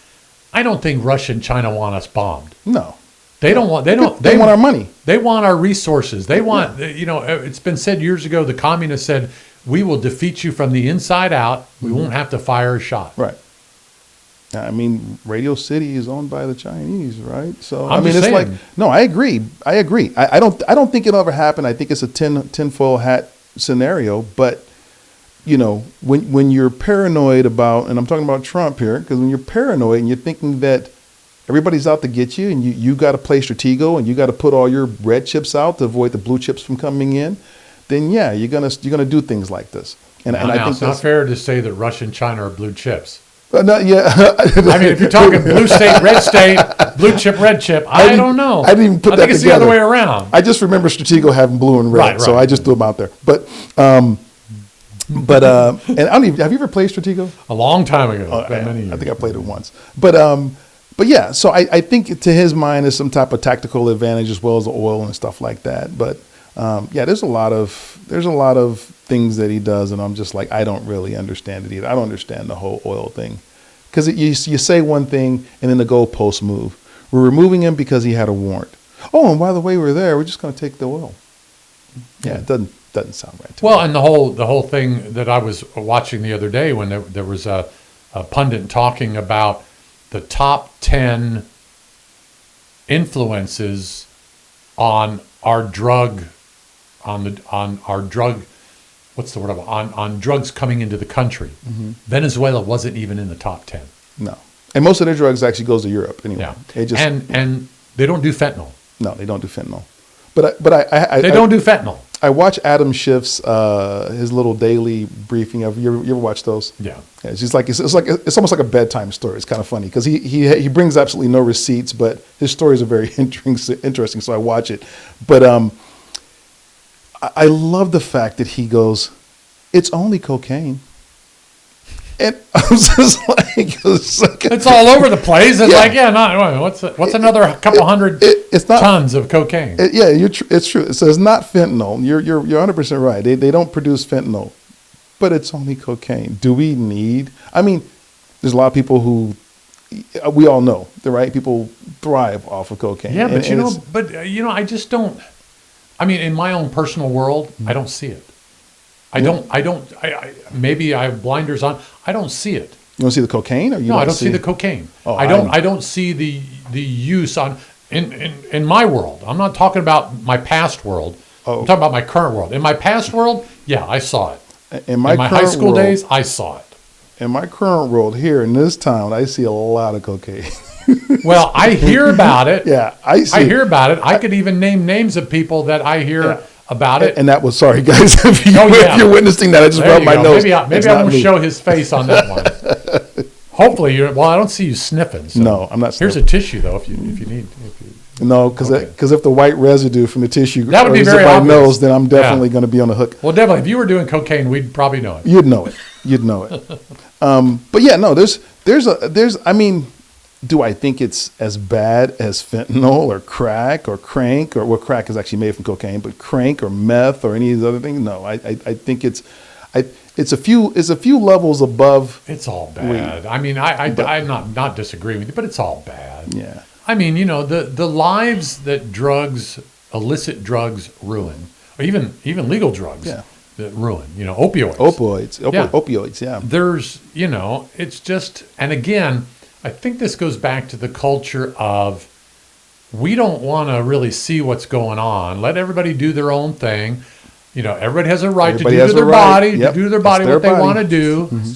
I don't think Russia and China want us bombed. No. They want our money. They want our resources. They want, it's been said years ago, the communists said, we will defeat you from the inside out. We won't have to fire a shot. Right. I mean, Radio City is owned by the Chinese, right? So I mean, it's like, no, I agree. I don't think it'll ever happen. I think it's a tinfoil hat scenario. But when you're paranoid about, and I'm talking about Trump here, because when you're paranoid and you're thinking that everybody's out to get you, and you got to play Stratego, and you got to put all your red chips out to avoid the blue chips from coming in, then yeah, you're gonna do things like this. And I think it's not fair to say that Russia and China are blue chips. Yeah. I mean, if you're talking blue state, blue chip, red chip, I don't know. I didn't even put that together. I think it's the other way around. I just remember Stratego having blue and red, right. So I just threw them out there. But and I don't even, have you ever played Stratego? A long time ago. Many years. I think I played it once. But yeah, so I think to his mind is some type of tactical advantage as well as the oil and stuff like that. But Yeah, there's a lot of things that he does, and I'm just like, I don't really understand it either. I don't understand the whole oil thing, because you say one thing and then the goalposts move. We're removing him because he had a warrant. Oh, and by the way, we're there. We're just going to take the oil. Yeah, it doesn't sound right to me. Well, and the whole thing that I was watching the other day when there was a pundit talking about the top 10 influences on our drug, what's the word, on drugs coming into the country. Venezuela wasn't even in the top 10. No, and most of their drugs actually goes to Europe anyway. Yeah, and they don't do fentanyl. no, they don't do fentanyl. But I They don't do fentanyl. I watch Adam Schiff's his little daily briefing of you ever watch those? Yeah. It's just like it's almost like a bedtime story. It's kind of funny because he brings absolutely no receipts, but his stories are very interesting. So I watch it. But I love the fact that he goes, "It's only cocaine." And I was just like, It's all over the place. It's what's another couple hundred it's not tons of cocaine? It's true. So it's not fentanyl. You're 100% right. They don't produce fentanyl, but it's only cocaine. Do we need? I mean, there's a lot of people who we all know, right? People thrive off of cocaine. Yeah, but I just don't. I mean, in my own personal world, I don't see it. I maybe I have blinders on. I don't see it. You don't see the cocaine, or you? No, I don't see the cocaine. Oh, I don't see the use on in my world. I'm not talking about my past world. Oh. I'm talking about my current world. In my past world, yeah, I saw it. In my high school days, I saw it. In my current world here in this town, I see a lot of cocaine. Well, I hear about it. Yeah, I hear about it. I could even name names of people that I hear about it. And that was, sorry guys, if you're witnessing that, I just rubbed my nose. Maybe I won't show his face on that one. Hopefully, I don't see you sniffing. So. No, I'm not sniffing. Here's a tissue, though, if you need. No, because if the white residue from the tissue that would be very my obvious. nose, then I'm definitely going to be on the hook. Well, definitely, if you were doing cocaine, we'd probably know it. You'd know it. But yeah, no, there's. I mean, do I think it's as bad as fentanyl or crack or crank, or crack is actually made from cocaine, but crank or meth or any of these other things? No, I think it's a few levels above. It's all bad. I mean, I'm not disagreeing with you, but it's all bad. Yeah. I mean, the lives that illicit drugs ruin, or even legal drugs that ruin, opioids. Opioids, yeah. There's, it's just, and again, I think this goes back to the culture of we don't want to really see what's going on. Let everybody do their own thing. Everybody has a right to do to their body, what they want to do. Mm-hmm.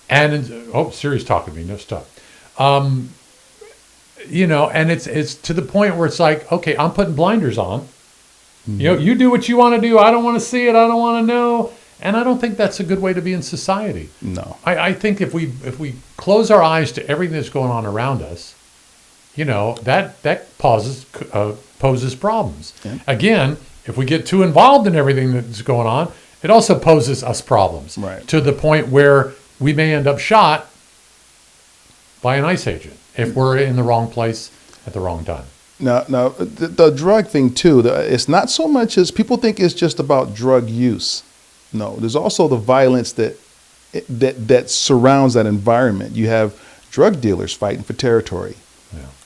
And Siri's talking to me. No, stop. And it's to the point where it's like, okay, I'm putting blinders on. Mm-hmm. You do what you want to do. I don't want to see it. I don't want to know. And I don't think that's a good way to be in society. No. I think if we close our eyes to everything that's going on around us, that poses problems. Yeah. Again, if we get too involved in everything that's going on, it also poses us problems. Right. To the point where we may end up shot by an ICE agent if we're in the wrong place at the wrong time. Now, the drug thing too, it's not so much as people think it's just about drug use. No, there's also the violence that surrounds that environment. You have drug dealers fighting for territory,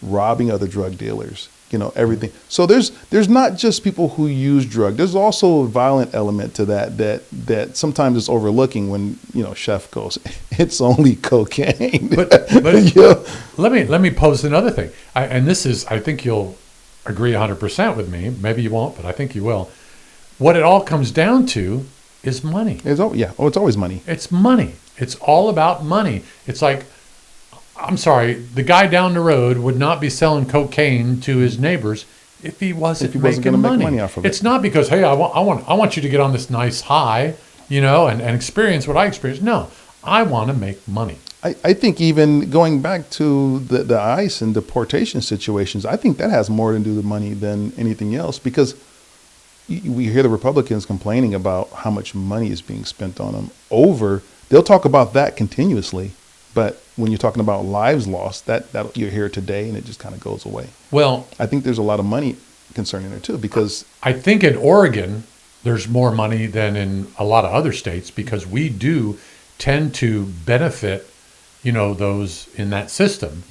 robbing other drug dealers, everything. So there's not just people who use drug. There's also a violent element to that sometimes it's overlooking when, Chef goes, it's only cocaine. But let me pose another thing. And this is, I think you'll agree 100% with me. Maybe you won't, but I think you will. What it all comes down to is money. It's always money. It's money. It's all about money. It's like, I'm sorry, the guy down the road would not be selling cocaine to his neighbors if he wasn't going to make money off of it. It's not because, hey, I want you to get on this nice high, and experience what I experienced. No, I want to make money. I think even going back to the ICE and deportation situations, I think that has more to do with money than anything else, because we hear the Republicans complaining about how much money is being spent on them they'll talk about that continuously. But when you're talking about lives lost, that you're here today and it just kind of goes away. Well, I think there's a lot of money concerning it too, because I think in Oregon, there's more money than in a lot of other states because we do tend to benefit, those in that system.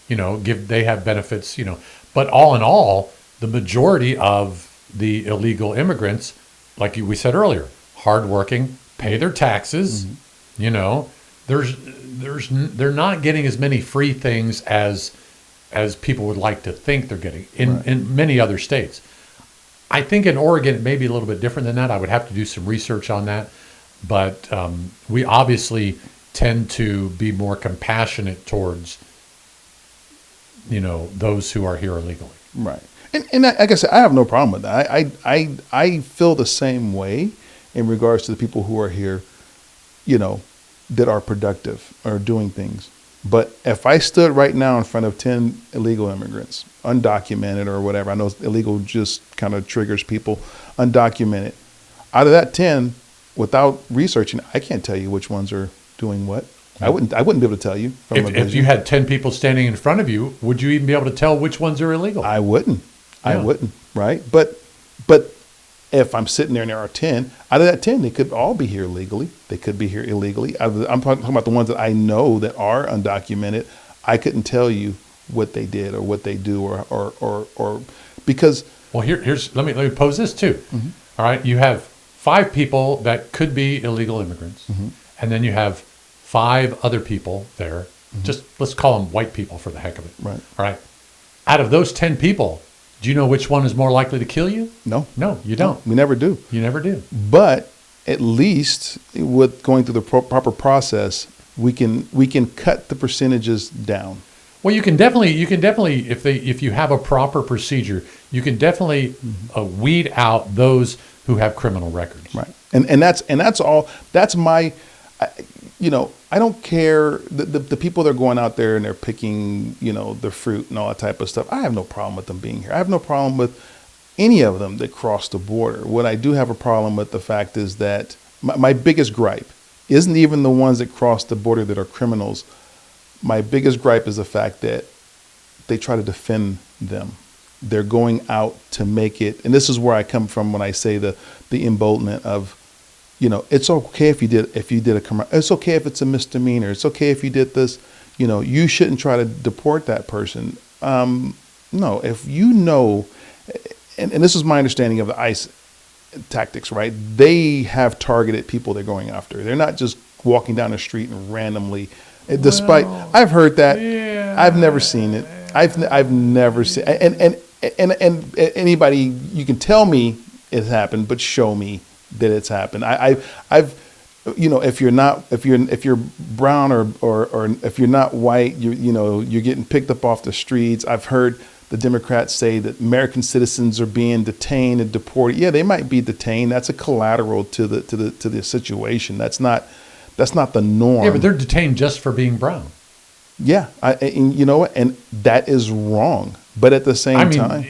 They have benefits, but all in all, the majority of the illegal immigrants, like we said earlier, hardworking, pay their taxes, they're not getting as many free things as people would like to think they're getting in many other states. I think in Oregon, it may be a little bit different than that. I would have to do some research on that. But we obviously tend to be more compassionate towards, those who are here illegally. right. And like I said, I have no problem with that. I feel the same way in regards to the people who are here, that are productive or doing things. But if I stood right now in front of 10 illegal immigrants, undocumented or whatever, I know illegal just kind of triggers people, undocumented. Out of that 10, without researching, I can't tell you which ones are doing what. I wouldn't be able to tell you from a If vision. you had 10 people standing in front of you, would you even be able to tell which ones are illegal? I wouldn't. I Yeah. wouldn't, right? But if I'm sitting there and there are 10, out of that 10, they could all be here legally. They could be here illegally. I'm talking about the ones that I know that are undocumented. I couldn't tell you what they did or what they do or because Well, here's let me pose this too. Mm-hmm. All right, you have 5 people that could be illegal immigrants, Mm-hmm. and then you have 5 other people there. Just let's call them white people for the heck of it. Right. All right. Out of those 10 people, do you know which one is more likely to kill you? no, No, you don't. we never do. You never do. But at least with going through the proper process, we can cut the percentages down. Well, you can definitely if you have a proper procedure, you can definitely weed out those who have criminal records. Right. And that's all. That's my, I don't care the people that are going out there and they're picking, the fruit and all that type of stuff. I have no problem with them being here. I have no problem with any of them that cross the border. What I do have a problem with the fact is that my biggest gripe isn't even the ones that cross the border that are criminals. My biggest gripe is the fact that they try to defend them. They're going out to make it, and this is where I come from when I say the emboldenment of, it's okay if you did a criminal. It's okay if it's a misdemeanor. It's okay if you did this. You shouldn't try to deport that person. No, if and this is my understanding of the ICE tactics, right? They have targeted people they're going after. They're not just walking down the street and randomly. Despite I've heard that, yeah. I've never seen it. I've never seen and anybody you can tell me it happened, but show me that it's happened. I've if you're brown or if you're not white, you're getting picked up off the streets. I've heard the Democrats say that American citizens are being detained and deported. Yeah, they might be detained. That's a collateral to the situation. That's not the norm. Yeah, but they're detained just for being brown. Yeah, and you know what? And that is wrong. But at the same time,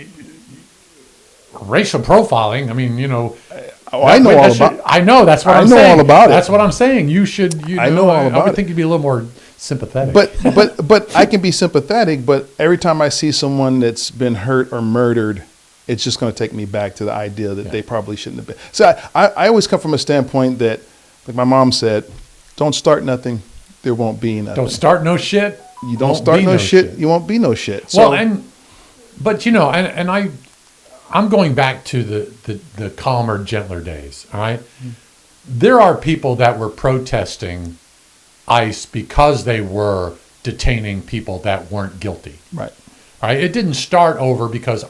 racial profiling. I mean, I know all about. I know that's what I'm saying. I know all about it. That's what I'm saying. You should. I know all about I would it. think you'd be a little more sympathetic. But I can be sympathetic. But every time I see someone that's been hurt or murdered, it's just going to take me back to the idea that they probably shouldn't have been. So I always come from a standpoint that, like my mom said, don't start nothing, there won't be nothing. Don't start no shit. You don't start no shit, you won't be no shit. So, But I'm going back to the calmer, gentler days. All right, there are people that were protesting ICE because they were detaining people that weren't guilty. right. All right, it didn't start over because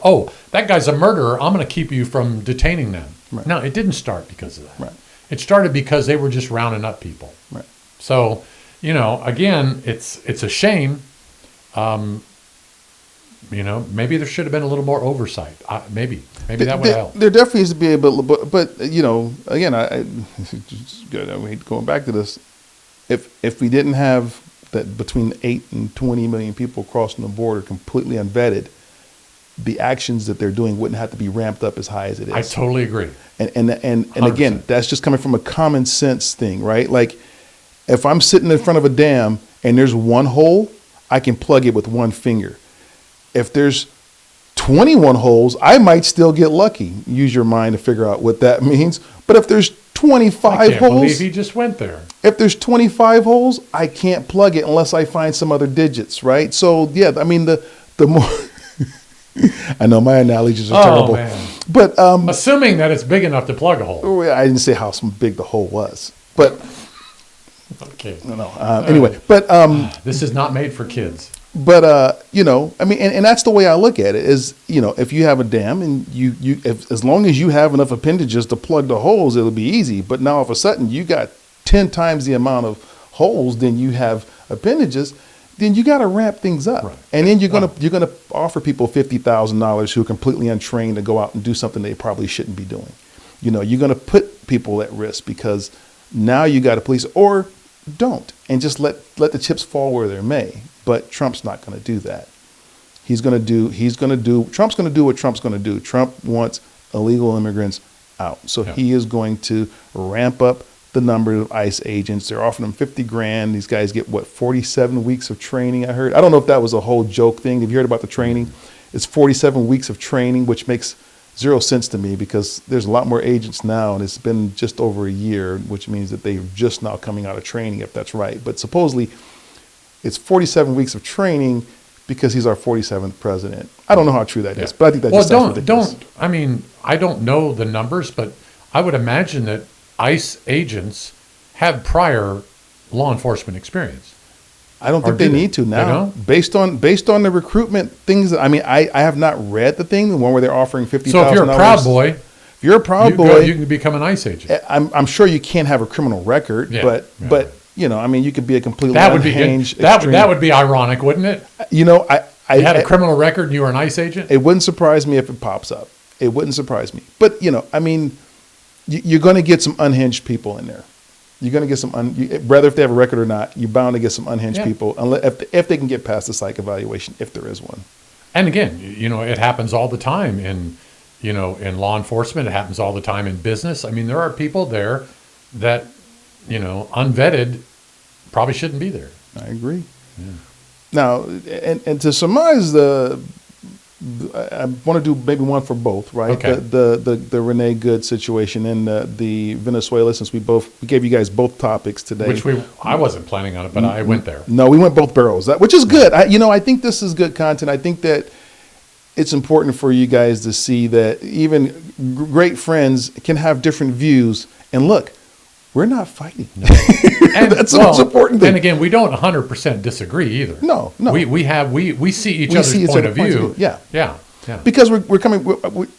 that guy's a murderer. I'm going to keep you from detaining them. Right. No, it didn't start because of that. Right. It started because they were just rounding up people. Right. So, again, it's a shame. Maybe there should have been a little more oversight. Maybe that would help. There definitely needs to be but again, I just good. I hate going back to this. If we didn't have that between 8 and 20 million people crossing the border completely unvetted, the actions that they're doing wouldn't have to be ramped up as high as it is. I totally agree. And again, that's just coming from a common sense thing, right? Like if I'm sitting in front of a dam and there's one hole, I can plug it with one finger. If there's 21 holes, I might still get lucky. Use your mind to figure out what that means. But if there's 25 I can't holes, believe he just went there. if there's 25 holes, I can't plug it unless I find some other digits, right? So yeah, I mean the more I know my analogies are terrible, Man. but Assuming that it's big enough to plug a hole. I didn't say how big the hole was, but Okay. no. Anyway, but This is not made for kids. you know, I mean, and that's the way I look at it is, you know, if you have a dam and if, as long as you have enough appendages to plug the holes, it'll be easy. But now all of a sudden you got 10 times the amount of holes than you have appendages, then you got to ramp things up. Right. And then you're gonna offer people $50,000 who are completely untrained to go out and do something they probably shouldn't be doing. You know, you're gonna put people at risk because now you got to police, or don't, and just let the chips fall where they may. But Trump's not going to do that. Trump's going to do what Trump's going to do. Trump wants illegal immigrants out. So he is going to ramp up the number of ICE agents. They're offering them $50,000. These guys get 47 weeks of training, I heard. I don't know if that was a whole joke thing. Have you heard about the training? It's 47 weeks of training, which makes zero sense to me because there's a lot more agents now, and it's been just over a year, which means that they're just now coming out of training, if that's right. But supposedly it's 47 weeks of training because he's our 47th president. I don't know how true that is, but I think that just sounds ridiculous. I mean, I don't know the numbers, but I would imagine that ICE agents have prior law enforcement experience. I don't think they need to now. Based on the recruitment things that, I mean, I have not read the thing, the one where they're offering $50,000. So if you're a Proud Boy, you can become an ICE agent. I'm sure you can't have a criminal record, but you know, I mean, you could be a completely unhinged. That would be ironic, wouldn't it? You know, you had a criminal record and you were an ICE agent? It wouldn't surprise me if it pops up. It wouldn't surprise me. But, you know, I mean, you're going to get some unhinged people in there. You're going to get some, whether if they have a record or not, you're bound to get some unhinged people if they can get past the psych evaluation, if there is one. And again, you know, it happens all the time in law enforcement. It happens all the time in business. I mean, there are people there that, you know, unvetted probably shouldn't be there. I agree. Yeah. Now, and to surmise I want to do maybe one for both, right? Okay. The Renee Good situation and the Venezuela, since we gave you guys both topics today. Which I wasn't planning on it, but I went there. No, we went both barrels, which is good. I think this is good content. I think that it's important for you guys to see that even great friends can have different views. And look, we're not fighting. No. And that's the most important thing. And again, we don't 100% disagree either. No. We see each other's point of view. Yeah. Because we're coming.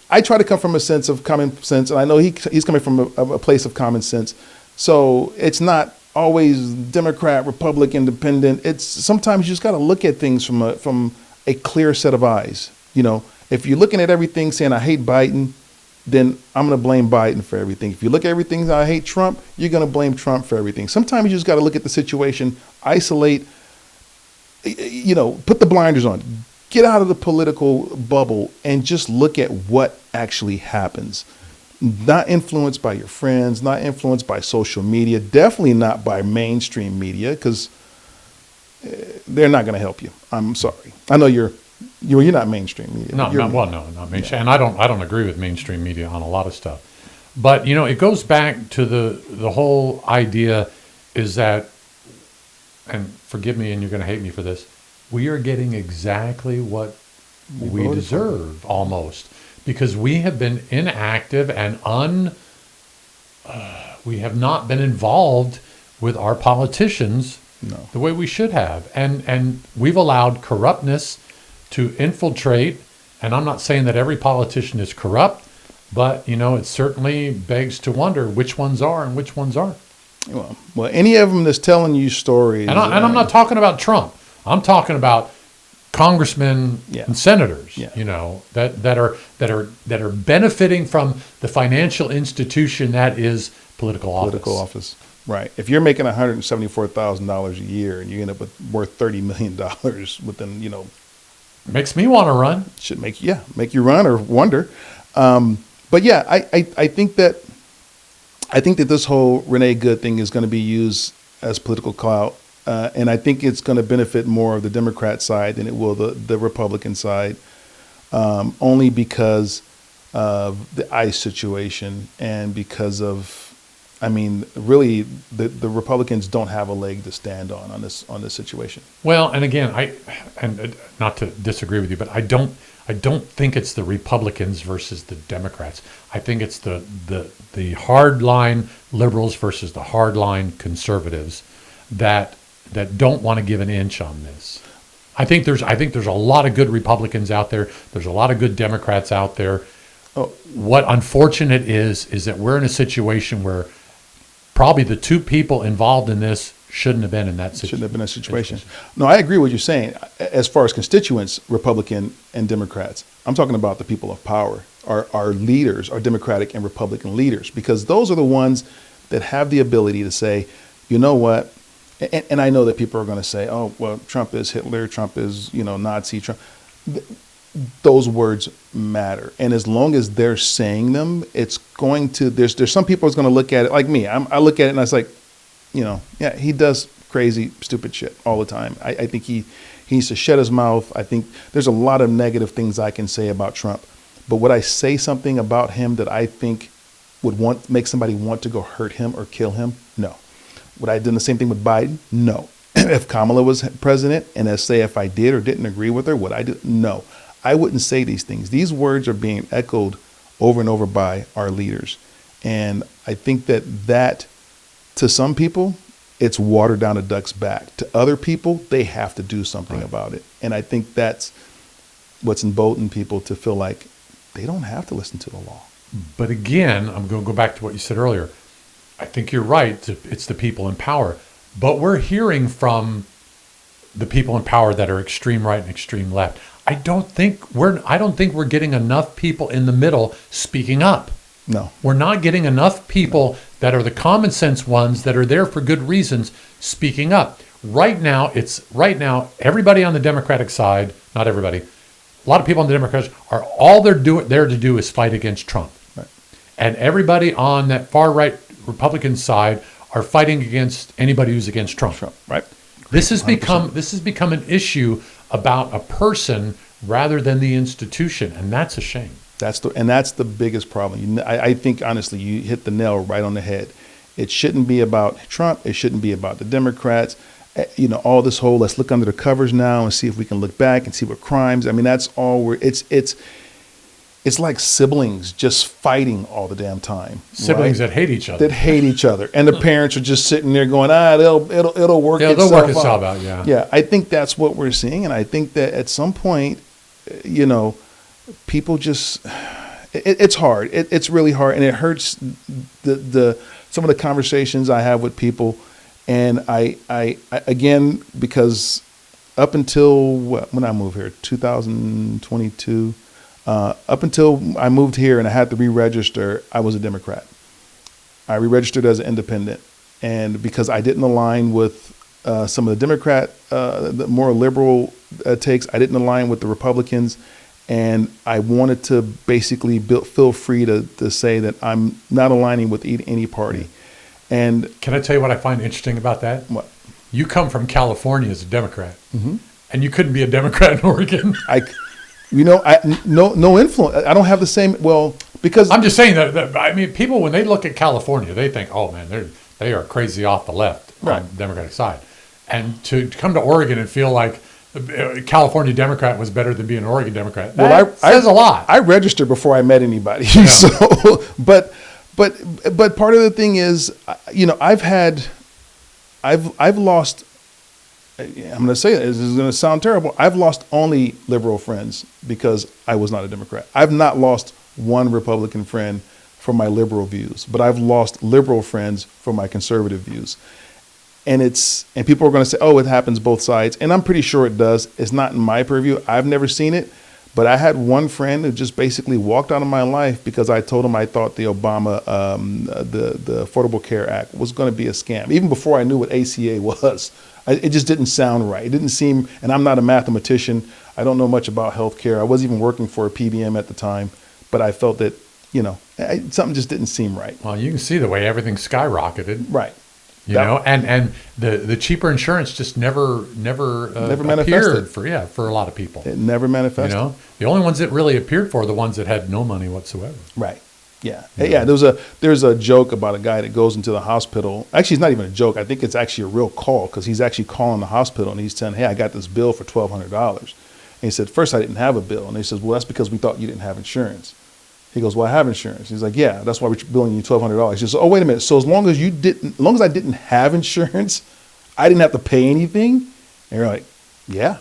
I try to come from a sense of common sense, and I know he's coming from a place of common sense. So it's not always Democrat, Republican, Independent. It's sometimes you just got to look at things from a clear set of eyes. You know, if you're looking at everything saying I hate Biden, then I'm going to blame Biden for everything. If you look at everything I hate Trump, you're going to blame Trump for everything. Sometimes you just got to look at the situation, isolate, you know, put the blinders on, get out of the political bubble and just look at what actually happens. Not influenced by your friends, not influenced by social media, definitely not by mainstream media, because they're not going to help you. I'm sorry. I know you're not mainstream media. Not mainstream. And I don't agree with mainstream media on a lot of stuff. But, you know, it goes back to the whole idea is that, and forgive me and you're going to hate me for this, we are getting exactly what we deserve almost, because we have been inactive and we have not been involved with our politicians the way we should have. And we've allowed corruptness to infiltrate, and I'm not saying that every politician is corrupt, but, you know, it certainly begs to wonder which ones are and which ones aren't. Well, any of them that's telling you stories. And I'm not talking about Trump. I'm talking about congressmen and senators, you know, that are benefiting from the financial institution that is political office. Right. If you're making $174,000 a year and you end up with worth $30 million within, you know, makes me want to run. Should make you run or wonder. But yeah, I think that this whole Renee Good thing is going to be used as political clout, and I think it's going to benefit more of the Democrat side than it will the Republican side. only because of the ICE situation and because of, I mean, really, the Republicans don't have a leg to stand on this situation. Well, and again, not to disagree with you, but I don't think it's the Republicans versus the Democrats. I think it's the hardline liberals versus the hardline conservatives that don't want to give an inch on this. I think there's a lot of good Republicans out there. There's a lot of good Democrats out there. Oh, what unfortunate is that we're in a situation where probably the two people involved in this shouldn't have been in that situation. Shouldn't have been in that situation. No, I agree with what you're saying. As far as constituents, Republican and Democrats, I'm talking about the people of power, our leaders, our Democratic and Republican leaders, because those are the ones that have the ability to say, you know what, and I know that people are going to say, oh, well, Trump is Hitler, Trump is, Nazi, Trump. Those words matter. And as long as they're saying them, it's going to, there's some people who's going to look at it like me. I look at it and I was like, yeah, he does crazy, stupid shit all the time. I think he needs to shut his mouth. I think there's a lot of negative things I can say about Trump. But would I say something about him that I think would make somebody want to go hurt him or kill him? No. Would I have done the same thing with Biden? No. If Kamala was president, and if I did or didn't agree with her, would I do? No. I wouldn't say these things. These words are being echoed over and over by our leaders. And I think that to some people, it's watered down a duck's back. To other people, they have to do something about it. And I think that's what's emboldened people to feel like they don't have to listen to the law. But again, I'm going to go back to what you said earlier. I think you're right. It's the people in power. But we're hearing from the people in power that are extreme right and extreme left. I don't think we're getting enough people in the middle speaking up. No. We're not getting enough people that are the common sense ones that are there for good reasons speaking up. Right now, everybody on the Democratic side, not everybody, a lot of people on the Democrats are all there to do is fight against Trump. Right. And everybody on that far right Republican side are fighting against anybody who's against Trump. Right. This has become an issue about a person rather than the institution, and that's a shame. That's the biggest problem. I think honestly, you hit the nail right on the head. It shouldn't be about Trump. It shouldn't be about the Democrats. All this whole let's look under the covers now and see if we can look back and see what crimes. I mean, that's all it's like siblings just fighting all the damn time. Siblings right? that hate each other. That hate each other, and the parents are just sitting there going, it'll work. Yeah, they'll work itself out. Yeah. Yeah, I think that's what we're seeing, and I think that at some point, people just it's hard. It's really hard, and it hurts the some of the conversations I have with people, and I again because up until when I moved here, 2022. Up until I moved here and I had to re-register, I was a Democrat. I re-registered as an independent. And because I didn't align with some of the the more liberal takes, I didn't align with the Republicans. And I wanted to basically feel free to say that I'm not aligning with any party. And can I tell you what I find interesting about that? What? You come from California as a Democrat, mm-hmm. and you couldn't be a Democrat in Oregon. No influence. I don't have the same. Well, because I'm just saying that people when they look at California, they think, oh man, they are crazy off the left right. on the Democratic side, and to come to Oregon and feel like a California Democrat was better than being an Oregon Democrat. That says a lot. I registered before I met anybody. Yeah. So, but part of the thing is, I've lost. I'm going to say it. This is going to sound terrible. I've lost only liberal friends because I was not a Democrat. I've not lost one Republican friend for my liberal views, but I've lost liberal friends for my conservative views. And people are going to say, oh, it happens both sides. And I'm pretty sure it does. It's not in my purview. I've never seen it. But I had one friend who just basically walked out of my life because I told him I thought the Obama, the Affordable Care Act was going to be a scam. Even before I knew what ACA was. It just didn't sound right. It didn't seem, and I'm not a mathematician. I don't know much about healthcare. I wasn't even working for a PBM at the time, but I felt that, something just didn't seem right. Well, you can see the way everything skyrocketed. Right. You know, and the cheaper insurance just never manifested appeared for a lot of people. It never manifested. You know, the only ones that really appeared for are the ones that had no money whatsoever. Right. Yeah. Yeah. There's a joke about a guy that goes into the hospital. Actually, it's not even a joke. I think it's actually a real call, because he's actually calling the hospital and he's saying, "Hey, I got this bill for $1,200." And he said, "First, I didn't have a bill." And he says, "Well, that's because we thought you didn't have insurance." He goes, "Well, I have insurance." He's like, "Yeah, that's why we're billing you $1,200." He says, "Oh, wait a minute. So as long as I didn't have insurance, I didn't have to pay anything?" And you're like, "Yeah."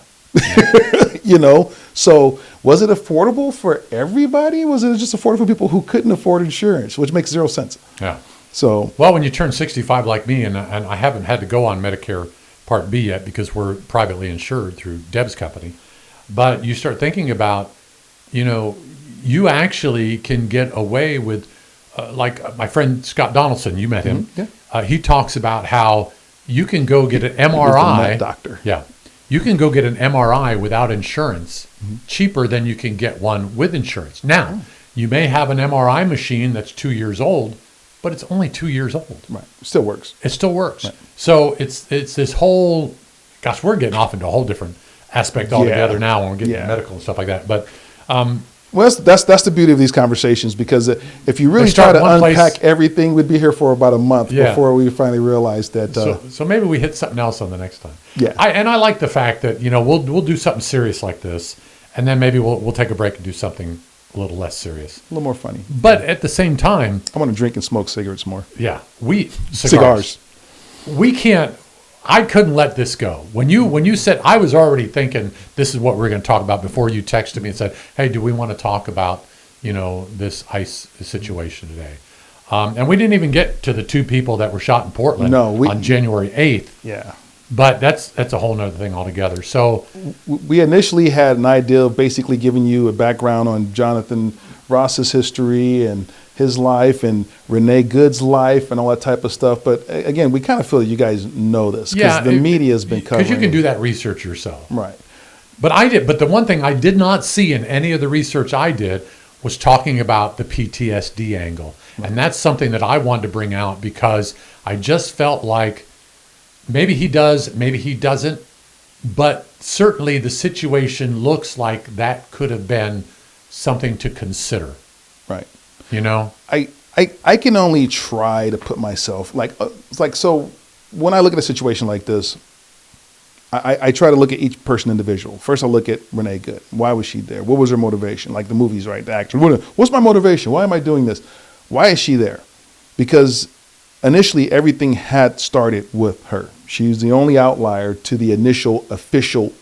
You know, so was it affordable for everybody? Was it just affordable for people who couldn't afford insurance, which makes zero sense? Yeah. So, well, when you turn 65 like me, and I haven't had to go on Medicare Part B yet because we're privately insured through Deb's company, but you start thinking about, you know, you actually can get away with, like my friend Scott Donaldson, you met him. Mm-hmm. Yeah. He talks about how you can go get an He was the MRI. nut doctor. Yeah. You can go get an MRI without insurance, cheaper than you can get one with insurance. Now, you may have an MRI machine that's 2 years old, but it's only 2 years old. Right. Still works. It still works. Right. So it's this whole, gosh, we're getting off into a whole different aspect altogether now when we're getting into medical and stuff like that. But well, that's the beauty of these conversations, because if you really try start to one unpack place. everything, we'd be here for about a month Yeah. before we finally realize that. so maybe we hit something else on the next time. Yeah. I like the fact that, you know, we'll do something serious like this, and then maybe we'll take a break and do something a little less serious. a little more funny. But at the same time, I want to drink and smoke cigarettes more. yeah, Cigars. We can't. I couldn't let this go. When you said, I was already thinking this is what we're going to talk about before you texted me and said, "Hey, do we want to talk about, you know, this ICE situation today?" And we didn't even get to the 2 people that were shot in Portland on January 8th. Yeah. But that's a whole nother thing altogether. So We initially had an idea of basically giving you a background on Jonathan Ross's history and his life and Renee Good's life and all that type of stuff. But again, we kind of feel you guys know this because the media has been covering it. Because you can do that research yourself. Right. But I did. But the one thing I did not see in any of the research I did was talking about the PTSD angle. Right. And that's something that I wanted to bring out because I just felt like maybe he does, maybe he doesn't. But certainly the situation looks like that could have been something to consider. Right. You know? I can only try to put myself so when I look at a situation like this, I try to look at each person individual. First, I look at Renee Good. Why was she there? What was her motivation? Like the movies, right? The actor. What's my motivation? Why am I doing this? Why is she there? Because initially, everything had started with her. She's the only outlier to the initial official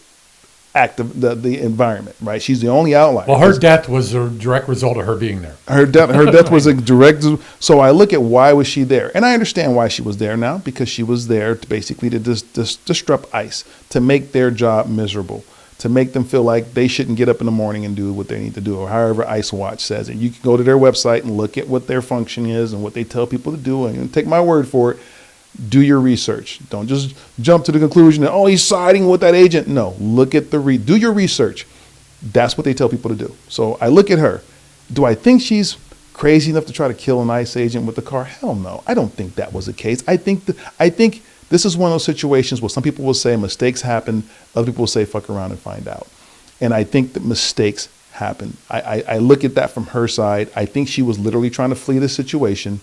act of the environment, right? She's the only outlier. Well, her death was a direct result of her being there. Her death was a direct. So I look at why was she there, and I understand why she was there now, because she was there to basically to disrupt ICE, to make their job miserable, to make them feel like they shouldn't get up in the morning and do what they need to do, or however ICE Watch says it. You can go to their website and look at what their function is and what they tell people to do, and take my word for it. Do your research. Don't just jump to the conclusion that, he's siding with that agent. No, look at do your research. That's what they tell people to do. So I look at her. Do I think she's crazy enough to try to kill an ICE agent with the car? Hell no. I don't think that was the case. I think this is one of those situations where some people will say mistakes happen. Other people will say fuck around and find out. And I think that mistakes happen. I look at that from her side. I think she was literally trying to flee the situation.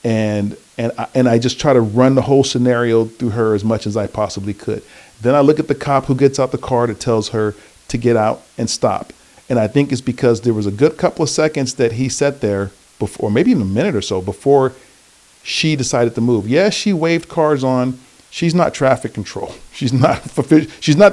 And I just try to run the whole scenario through her as much as I possibly could. Then I look at the cop who gets out the car that tells her to get out and stop. And I think it's because there was a good couple of seconds that he sat there before, maybe even a minute or so before she decided to move. Yes, she waved cars on. She's not traffic control. She's not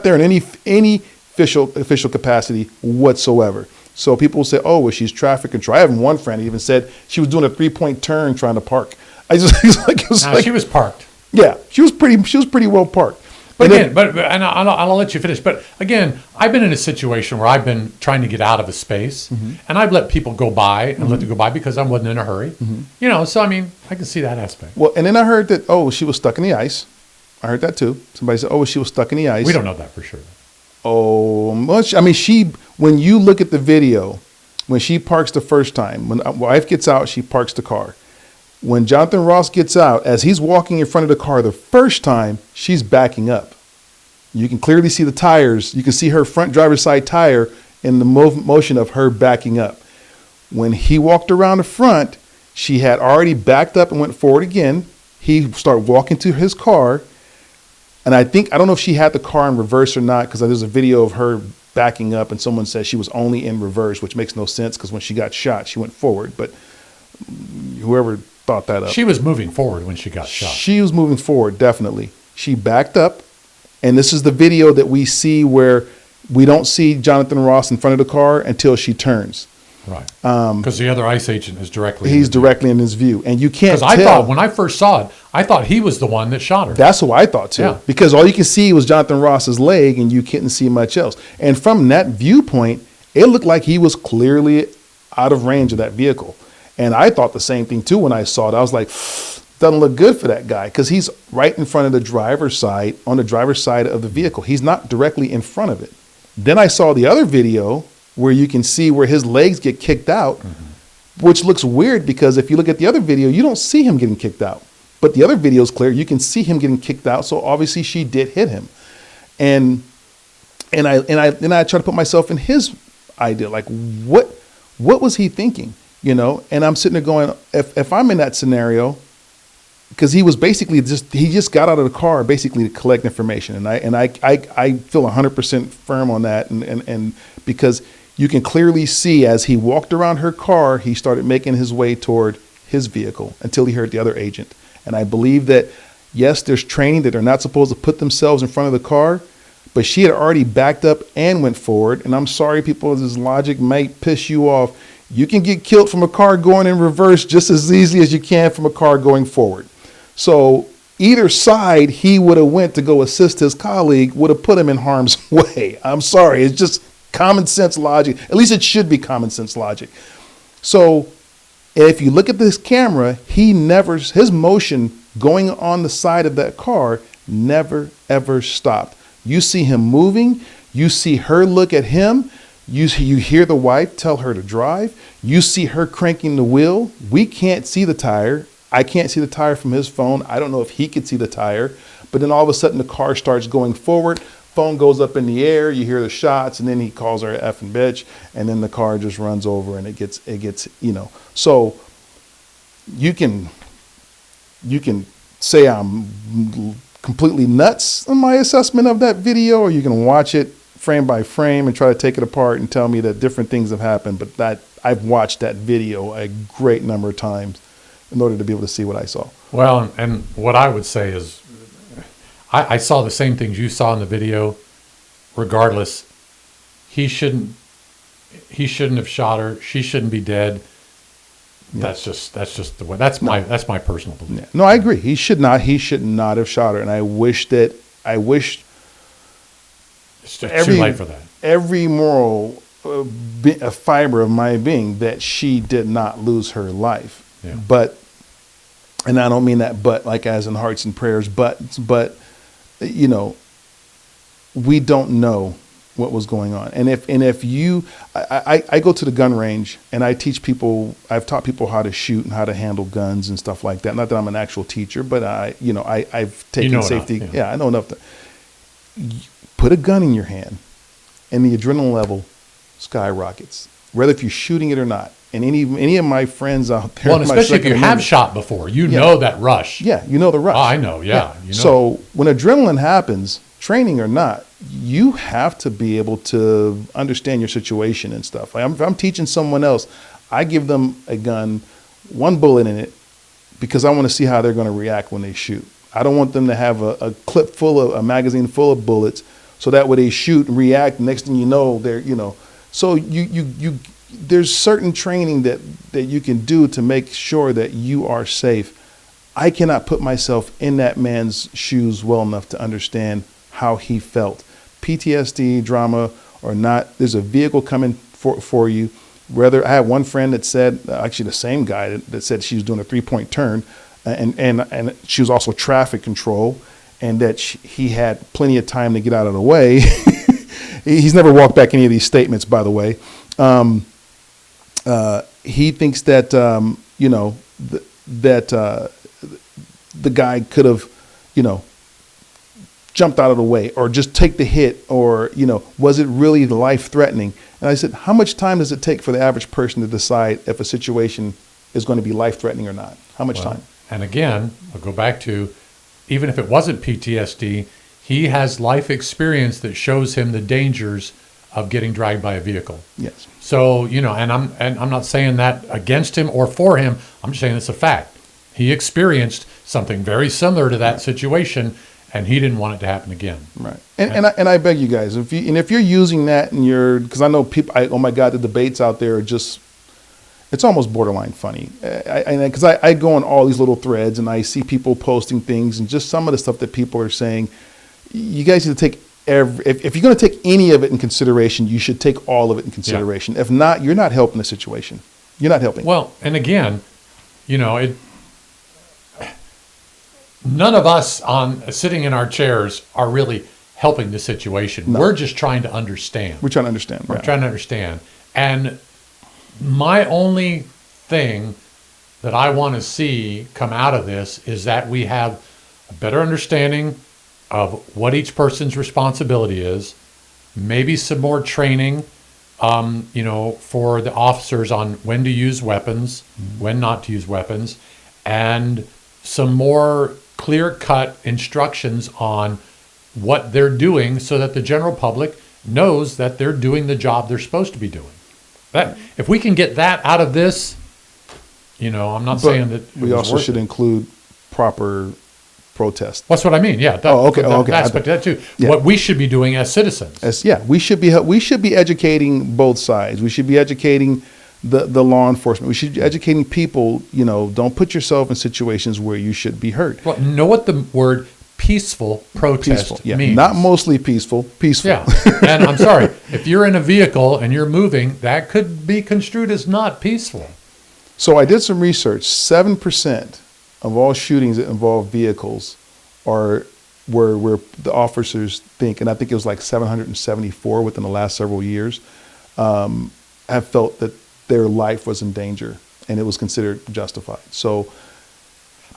there in any official capacity whatsoever. So people will say, well, she's traffic control. I have one friend who even said she was doing a 3-point turn trying to park. She was parked. Yeah, she was pretty well parked. But again, I'll let you finish. But again, I've been in a situation where I've been trying to get out of a space, and I've let people go by and let them go by because I wasn't in a hurry. You know, so I mean, I can see that aspect. Well, and then I heard that she was stuck in the ice. I heard that too. Somebody said, she was stuck in the ice. We don't know that for sure. I mean, when you look at the video, when she parks the first time, when wife gets out, she parks the car. When Jonathan Ross gets out, as he's walking in front of the car the first time, she's backing up. You can clearly see the tires. You can see her front driver's side tire in the motion of her backing up. When he walked around the front, she had already backed up and went forward again. He started walking to his car. And I don't know if she had the car in reverse or not, because there's a video of her backing up and someone says she was only in reverse, which makes no sense because when she got shot, she went forward. But whoever thought that up. She was moving forward when she got shot. She was moving forward, definitely. She backed up. And this is the video that we see where we don't see Jonathan Ross in front of the car until she turns. Right. Because the other ICE agent is directly. He's directly in his view. And you can't tell. Because I thought, when I first saw it, I thought he was the one that shot her. That's what I thought too. Yeah. Because all you can see was Jonathan Ross's leg and you couldn't see much else. And from that viewpoint, it looked like he was clearly out of range of that vehicle. And I thought the same thing too when I saw it. I was like, doesn't look good for that guy because he's right in front of the driver's side, on the driver's side of the vehicle. He's not directly in front of it. Then I saw the other video where you can see where his legs get kicked out, which looks weird because if you look at the other video, you don't see him getting kicked out. But the other video is clear. You can see him getting kicked out. So obviously she did hit him. And I try to put myself in his idea. Like what was he thinking? You know, and I'm sitting there going, if I'm in that scenario, because he was basically he just got out of the car basically to collect information. And I feel 100% firm on that. And because you can clearly see as he walked around her car, he started making his way toward his vehicle until he heard the other agent. And I believe that, yes, there's training that they're not supposed to put themselves in front of the car, but she had already backed up and went forward. And I'm sorry, people, this logic might piss you off. You can get killed from a car going in reverse just as easily as you can from a car going forward. So either side he would have went to go assist his colleague would have put him in harm's way. I'm sorry. It's just common sense logic. At least it should be common sense logic. So if you look at this camera, his motion going on the side of that car never, ever stopped. You see him moving. You see her look at him. You hear the wife tell her to drive. You see her cranking the wheel. We can't see the tire. I can't see the tire from his phone. I don't know if he could see the tire. But then all of a sudden the car starts going forward. Phone goes up in the air. You hear the shots, and then he calls her an effing bitch, and then the car just runs over, and it gets So you can say I'm completely nuts in my assessment of that video, or you can watch it frame by frame and try to take it apart and tell me that different things have happened. But that I've watched that video a great number of times in order to be able to see what I saw. Well, and what I would say is I saw the same things you saw in the video. Regardless, he shouldn't have shot her. She shouldn't be dead. Yeah. That's just the way. That's my personal belief. Yeah. No, I agree. He should not have shot her. And I wish it's too late for that. Every moral fiber of my being that she did not lose her life. Yeah. But, and I don't mean that but like as in hearts and prayers, but you know, we don't know what was going on. And if you, I go to the gun range and I've taught people how to shoot and how to handle guns and stuff like that. Not that I'm an actual teacher, but I've taken safety. Enough, yeah, I know enough to put a gun in your hand and the adrenaline level skyrockets, whether if you're shooting it or not. And any of my friends out there. Well, and especially if you have shot before, you know that rush. Yeah, you know the rush. Oh, I know, yeah. You know. So when adrenaline happens, training or not, you have to be able to understand your situation and stuff. Like if I'm teaching someone else, I give them a gun, one bullet in it, because I want to see how they're going to react when they shoot. I don't want them to have a clip full of, a magazine full of bullets, so that way they shoot and react. Next thing you know, so there's certain training that you can do to make sure that you are safe. I cannot put myself in that man's shoes well enough to understand how he felt. PTSD, drama or not, there's a vehicle coming for you. Whether I had one friend that said, actually the same guy that said she was doing a 3-point turn and she was also traffic control and that he had plenty of time to get out of the way. He's never walked back any of these statements, by the way. He thinks that, the guy could have, jumped out of the way or just take the hit, or, was it really life threatening? And I said, how much time does it take for the average person to decide if a situation is going to be life threatening or not? How much time? And again, I'll go back to, even if it wasn't PTSD, he has life experience that shows him the dangers of getting dragged by a vehicle. Yes. So, and I'm not saying that against him or for him. I'm just saying it's a fact. He experienced something very similar to that situation, and he didn't want it to happen again. Right. And I beg you guys, if you're using that and because I know people, oh my God, the debates out there are just, it's almost borderline funny. Because I go on all these little threads and I see people posting things, and just some of the stuff that people are saying, you guys need to take if you're going to take any of it in consideration, you should take all of it in consideration. Yeah. If not, you're not helping the situation. You're not helping. Well, and again, none of us sitting in our chairs are really helping the situation. No. We're just trying to understand. We're trying to understand. We're trying to understand. And my only thing that I want to see come out of this is that we have a better understanding of what each person's responsibility is, maybe some more training, for the officers on when to use weapons, when not to use weapons, and some more clear-cut instructions on what they're doing so that the general public knows that they're doing the job they're supposed to be doing. That, if we can get that out of this, I'm not saying that we also should include proper protest. That's what I mean. Yeah. Okay. That aspect of that too. Yeah. What we should be doing as citizens. We should be educating both sides. We should be educating the law enforcement. We should be educating people. Don't put yourself in situations where you should be hurt. Well, know what the word peaceful protest means. Not mostly peaceful. Peaceful. Yeah. And I'm sorry, if you're in a vehicle and you're moving, that could be construed as not peaceful. So I did some research. 7% of all shootings that involve vehicles are where the officers think, and I think it was like 774 within the last several years, have felt that their life was in danger and it was considered justified. So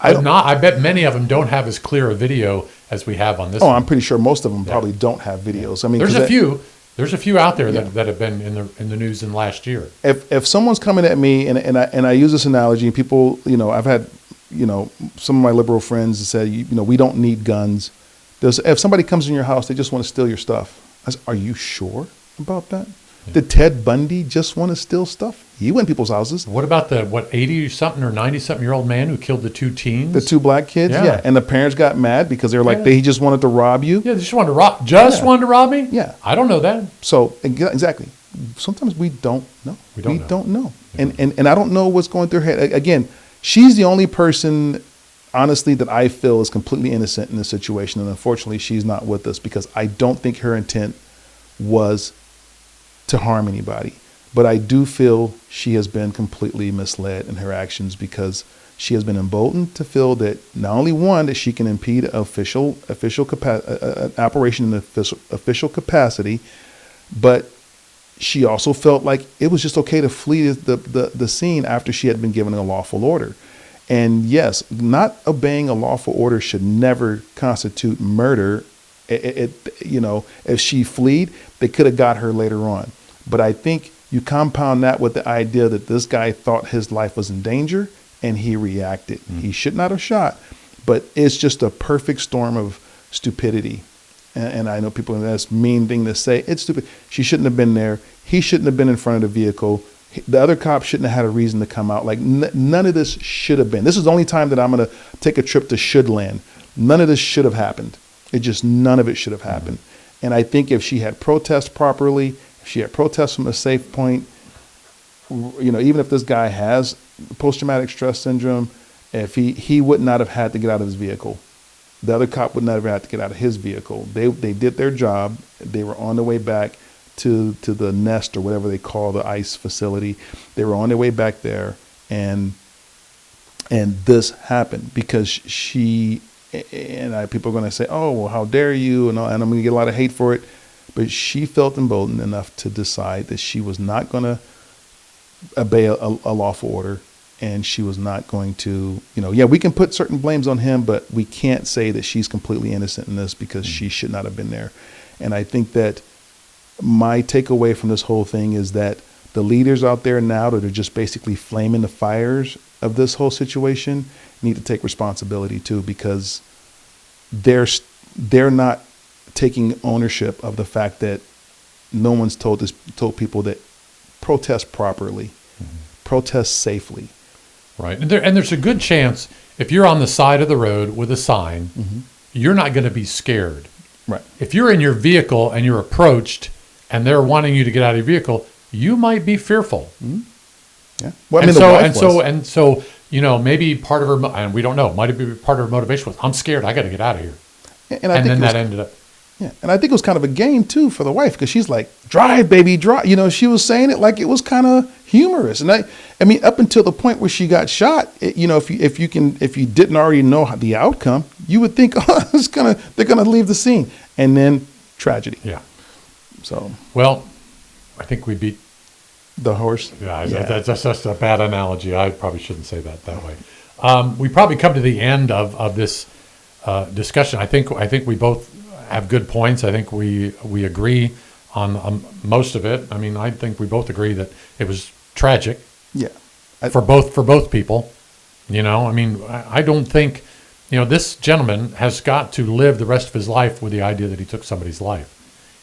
I bet many of them don't have as clear a video as we have on this. I'm pretty sure most of them probably don't have videos. I mean, there's a few out there that have been in the news in the last year. If someone's coming at me and I use this analogy, and people, I've had, some of my liberal friends said, we don't need guns. If somebody comes in your house, they just want to steal your stuff. I said, are you sure about that? Yeah. Did Ted Bundy just want to steal stuff? He went in people's houses. What about the 80-something or 90-something-year-old man who killed the 2 teens? The 2 black kids, yeah. And the parents got mad because they were like, he just wanted to rob you. Yeah, they just wanted to rob. Wanted to rob me? Yeah. I don't know that. So, exactly. Sometimes we don't know. We don't know. Yeah. And I don't know what's going through her head. Again, she's the only person, honestly, that I feel is completely innocent in this situation. And unfortunately, she's not with us because I don't think her intent was to harm anybody. But I do feel she has been completely misled in her actions because she has been emboldened to feel that not only one, that she can impede an operation in official capacity, but she also felt like it was just okay to flee the scene after she had been given a lawful order. And yes, not obeying a lawful order should never constitute murder. If she fled, they could have got her later on. But I think you compound that with the idea that this guy thought his life was in danger and he reacted. Mm-hmm. He should not have shot, but it's just a perfect storm of stupidity. And I know people, that's a mean thing to say. It's stupid. She shouldn't have been there. He shouldn't have been in front of the vehicle. The other cop shouldn't have had a reason to come out. Like none of this should have been. This is the only time that I'm going to take a trip to should land. None of this should have happened. None of it should have happened. Mm-hmm. And I think if she had protested properly, if she had protested from a safe point, even if this guy has post-traumatic stress syndrome, if he would not have had to get out of his vehicle. The other cop would never have to get out of his vehicle. They did their job. They were on their way back to the nest or whatever they call the ICE facility. They were on their way back there, and this happened because people are going to say, "Oh, well, how dare you?" and I'm going to get a lot of hate for it. But she felt emboldened enough to decide that she was not going to obey a lawful order, and she was not going to, we can put certain blames on him, but we can't say that she's completely innocent in this because she should not have been there. And I think that my takeaway from this whole thing is that the leaders out there now that are just basically flaming the fires of this whole situation need to take responsibility too, because they're not taking ownership of the fact that no one's told people that protest properly, protest safely. Right. And there's a good chance if you're on the side of the road with a sign, you're not going to be scared. Right. If you're in your vehicle and you're approached and they're wanting you to get out of your vehicle, you might be fearful. Yeah. Well, so, maybe part of her, and we don't know, might be part of her motivation was, I'm scared, I got to get out of here. And then that ended up. Yeah. And I think it was kind of a game too for the wife, because she's like, drive, baby, drive. She was saying it like it was kind of humorous. And I mean, up until the point where she got shot, if you didn't already know the outcome, you would think, they're gonna leave the scene, and then tragedy. Yeah. So. Well, I think we beat the horse. Yeah. That's just a bad analogy. I probably shouldn't say that way. We probably come to the end of this discussion. I think we both have good points. I think we agree on most of it. I mean, I think we both agree that it was tragic. Yeah. For both people. I mean, I don't think, this gentleman has got to live the rest of his life with the idea that he took somebody's life.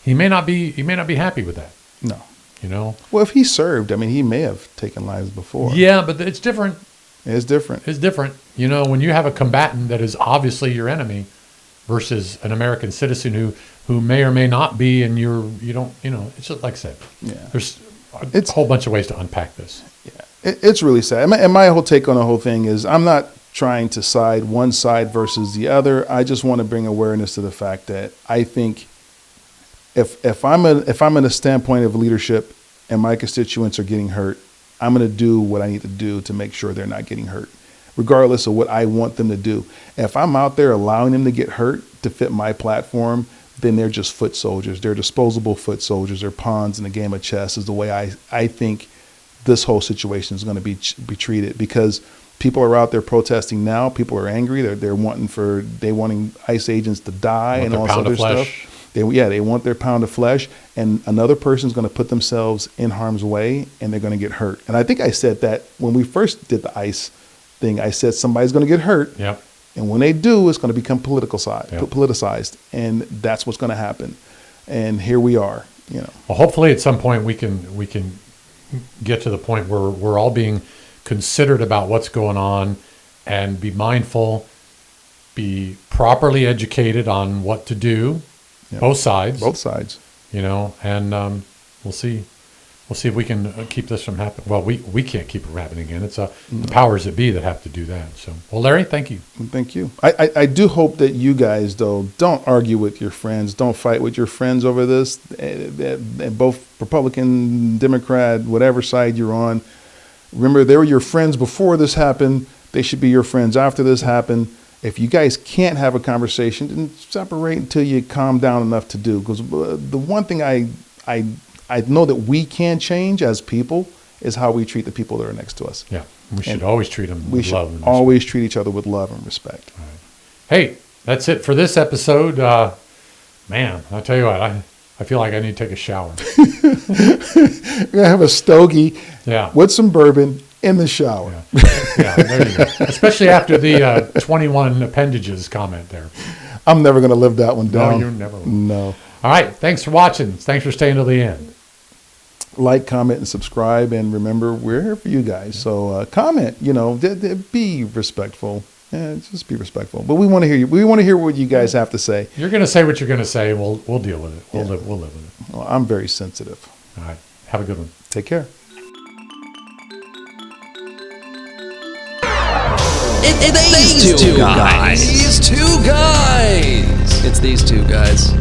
He may not be happy with that. No. Well, if he served, I mean, he may have taken lives before. Yeah, but it's different. It's different. When you have a combatant that is obviously your enemy versus an American citizen who may or may not be, and you don't, it's just like I said. Yeah. There's a whole bunch of ways to unpack this. Yeah. It's really sad. And my whole take on the whole thing is I'm not trying to side one side versus the other. I just want to bring awareness to the fact that I think if I'm in a standpoint of leadership and my constituents are getting hurt, I'm going to do what I need to do to make sure they're not getting hurt, regardless of what I want them to do. If I'm out there allowing them to get hurt to fit my platform, then they're just foot soldiers. They're disposable foot soldiers. They're pawns in a game of chess is the way I think this whole situation is going to be treated, because people are out there protesting now. People are angry. They're wanting ICE agents to die and all this other stuff. They want their pound of flesh, and another person's going to put themselves in harm's way, and they're going to get hurt. And I think I said that when we first did the ICE thing. I said somebody's going to get hurt, and when they do, it's going to become politicized, and that's what's going to happen. And here we are. Well, hopefully, at some point, we can get to the point where we're all being considered about what's going on, and be mindful, be properly educated on what to do. Both sides. And we'll see if we can keep this from happening. Well, we can't keep it from happening again. It's the powers that be that have to do that. So, well, Larry, thank you. Thank you. I do hope that you guys, though, don't argue with your friends. Don't fight with your friends over this. Both Republican, Democrat, whatever side you're on. Remember, they were your friends before this happened. They should be your friends after this happened. If you guys can't have a conversation, then separate until you calm down enough to do. Because the one thing I know that we can change as people is how we treat the people that are next to us. Yeah, we should always treat them with love and respect. Always treat each other with love and respect. All right. Hey, that's it for this episode. Man, I'll tell you what, I feel like I need to take a shower. We're going to have a stogie with some bourbon in the shower. Yeah, there you go. Especially after the 21 appendages comment there. I'm never going to live that one down. No, you never will. No. All right. Thanks for watching. Thanks for staying till the end. Like, comment, and subscribe. And remember, we're here for you guys. So comment, be respectful. Just be respectful. But we want to hear you. We want to hear what you guys have to say. You're going to say what you're going to say. We'll deal with it. We'll live with it. Well, I'm very sensitive. All right. Have a good one. Take care. It's these two guys. These two guys. It's these two guys.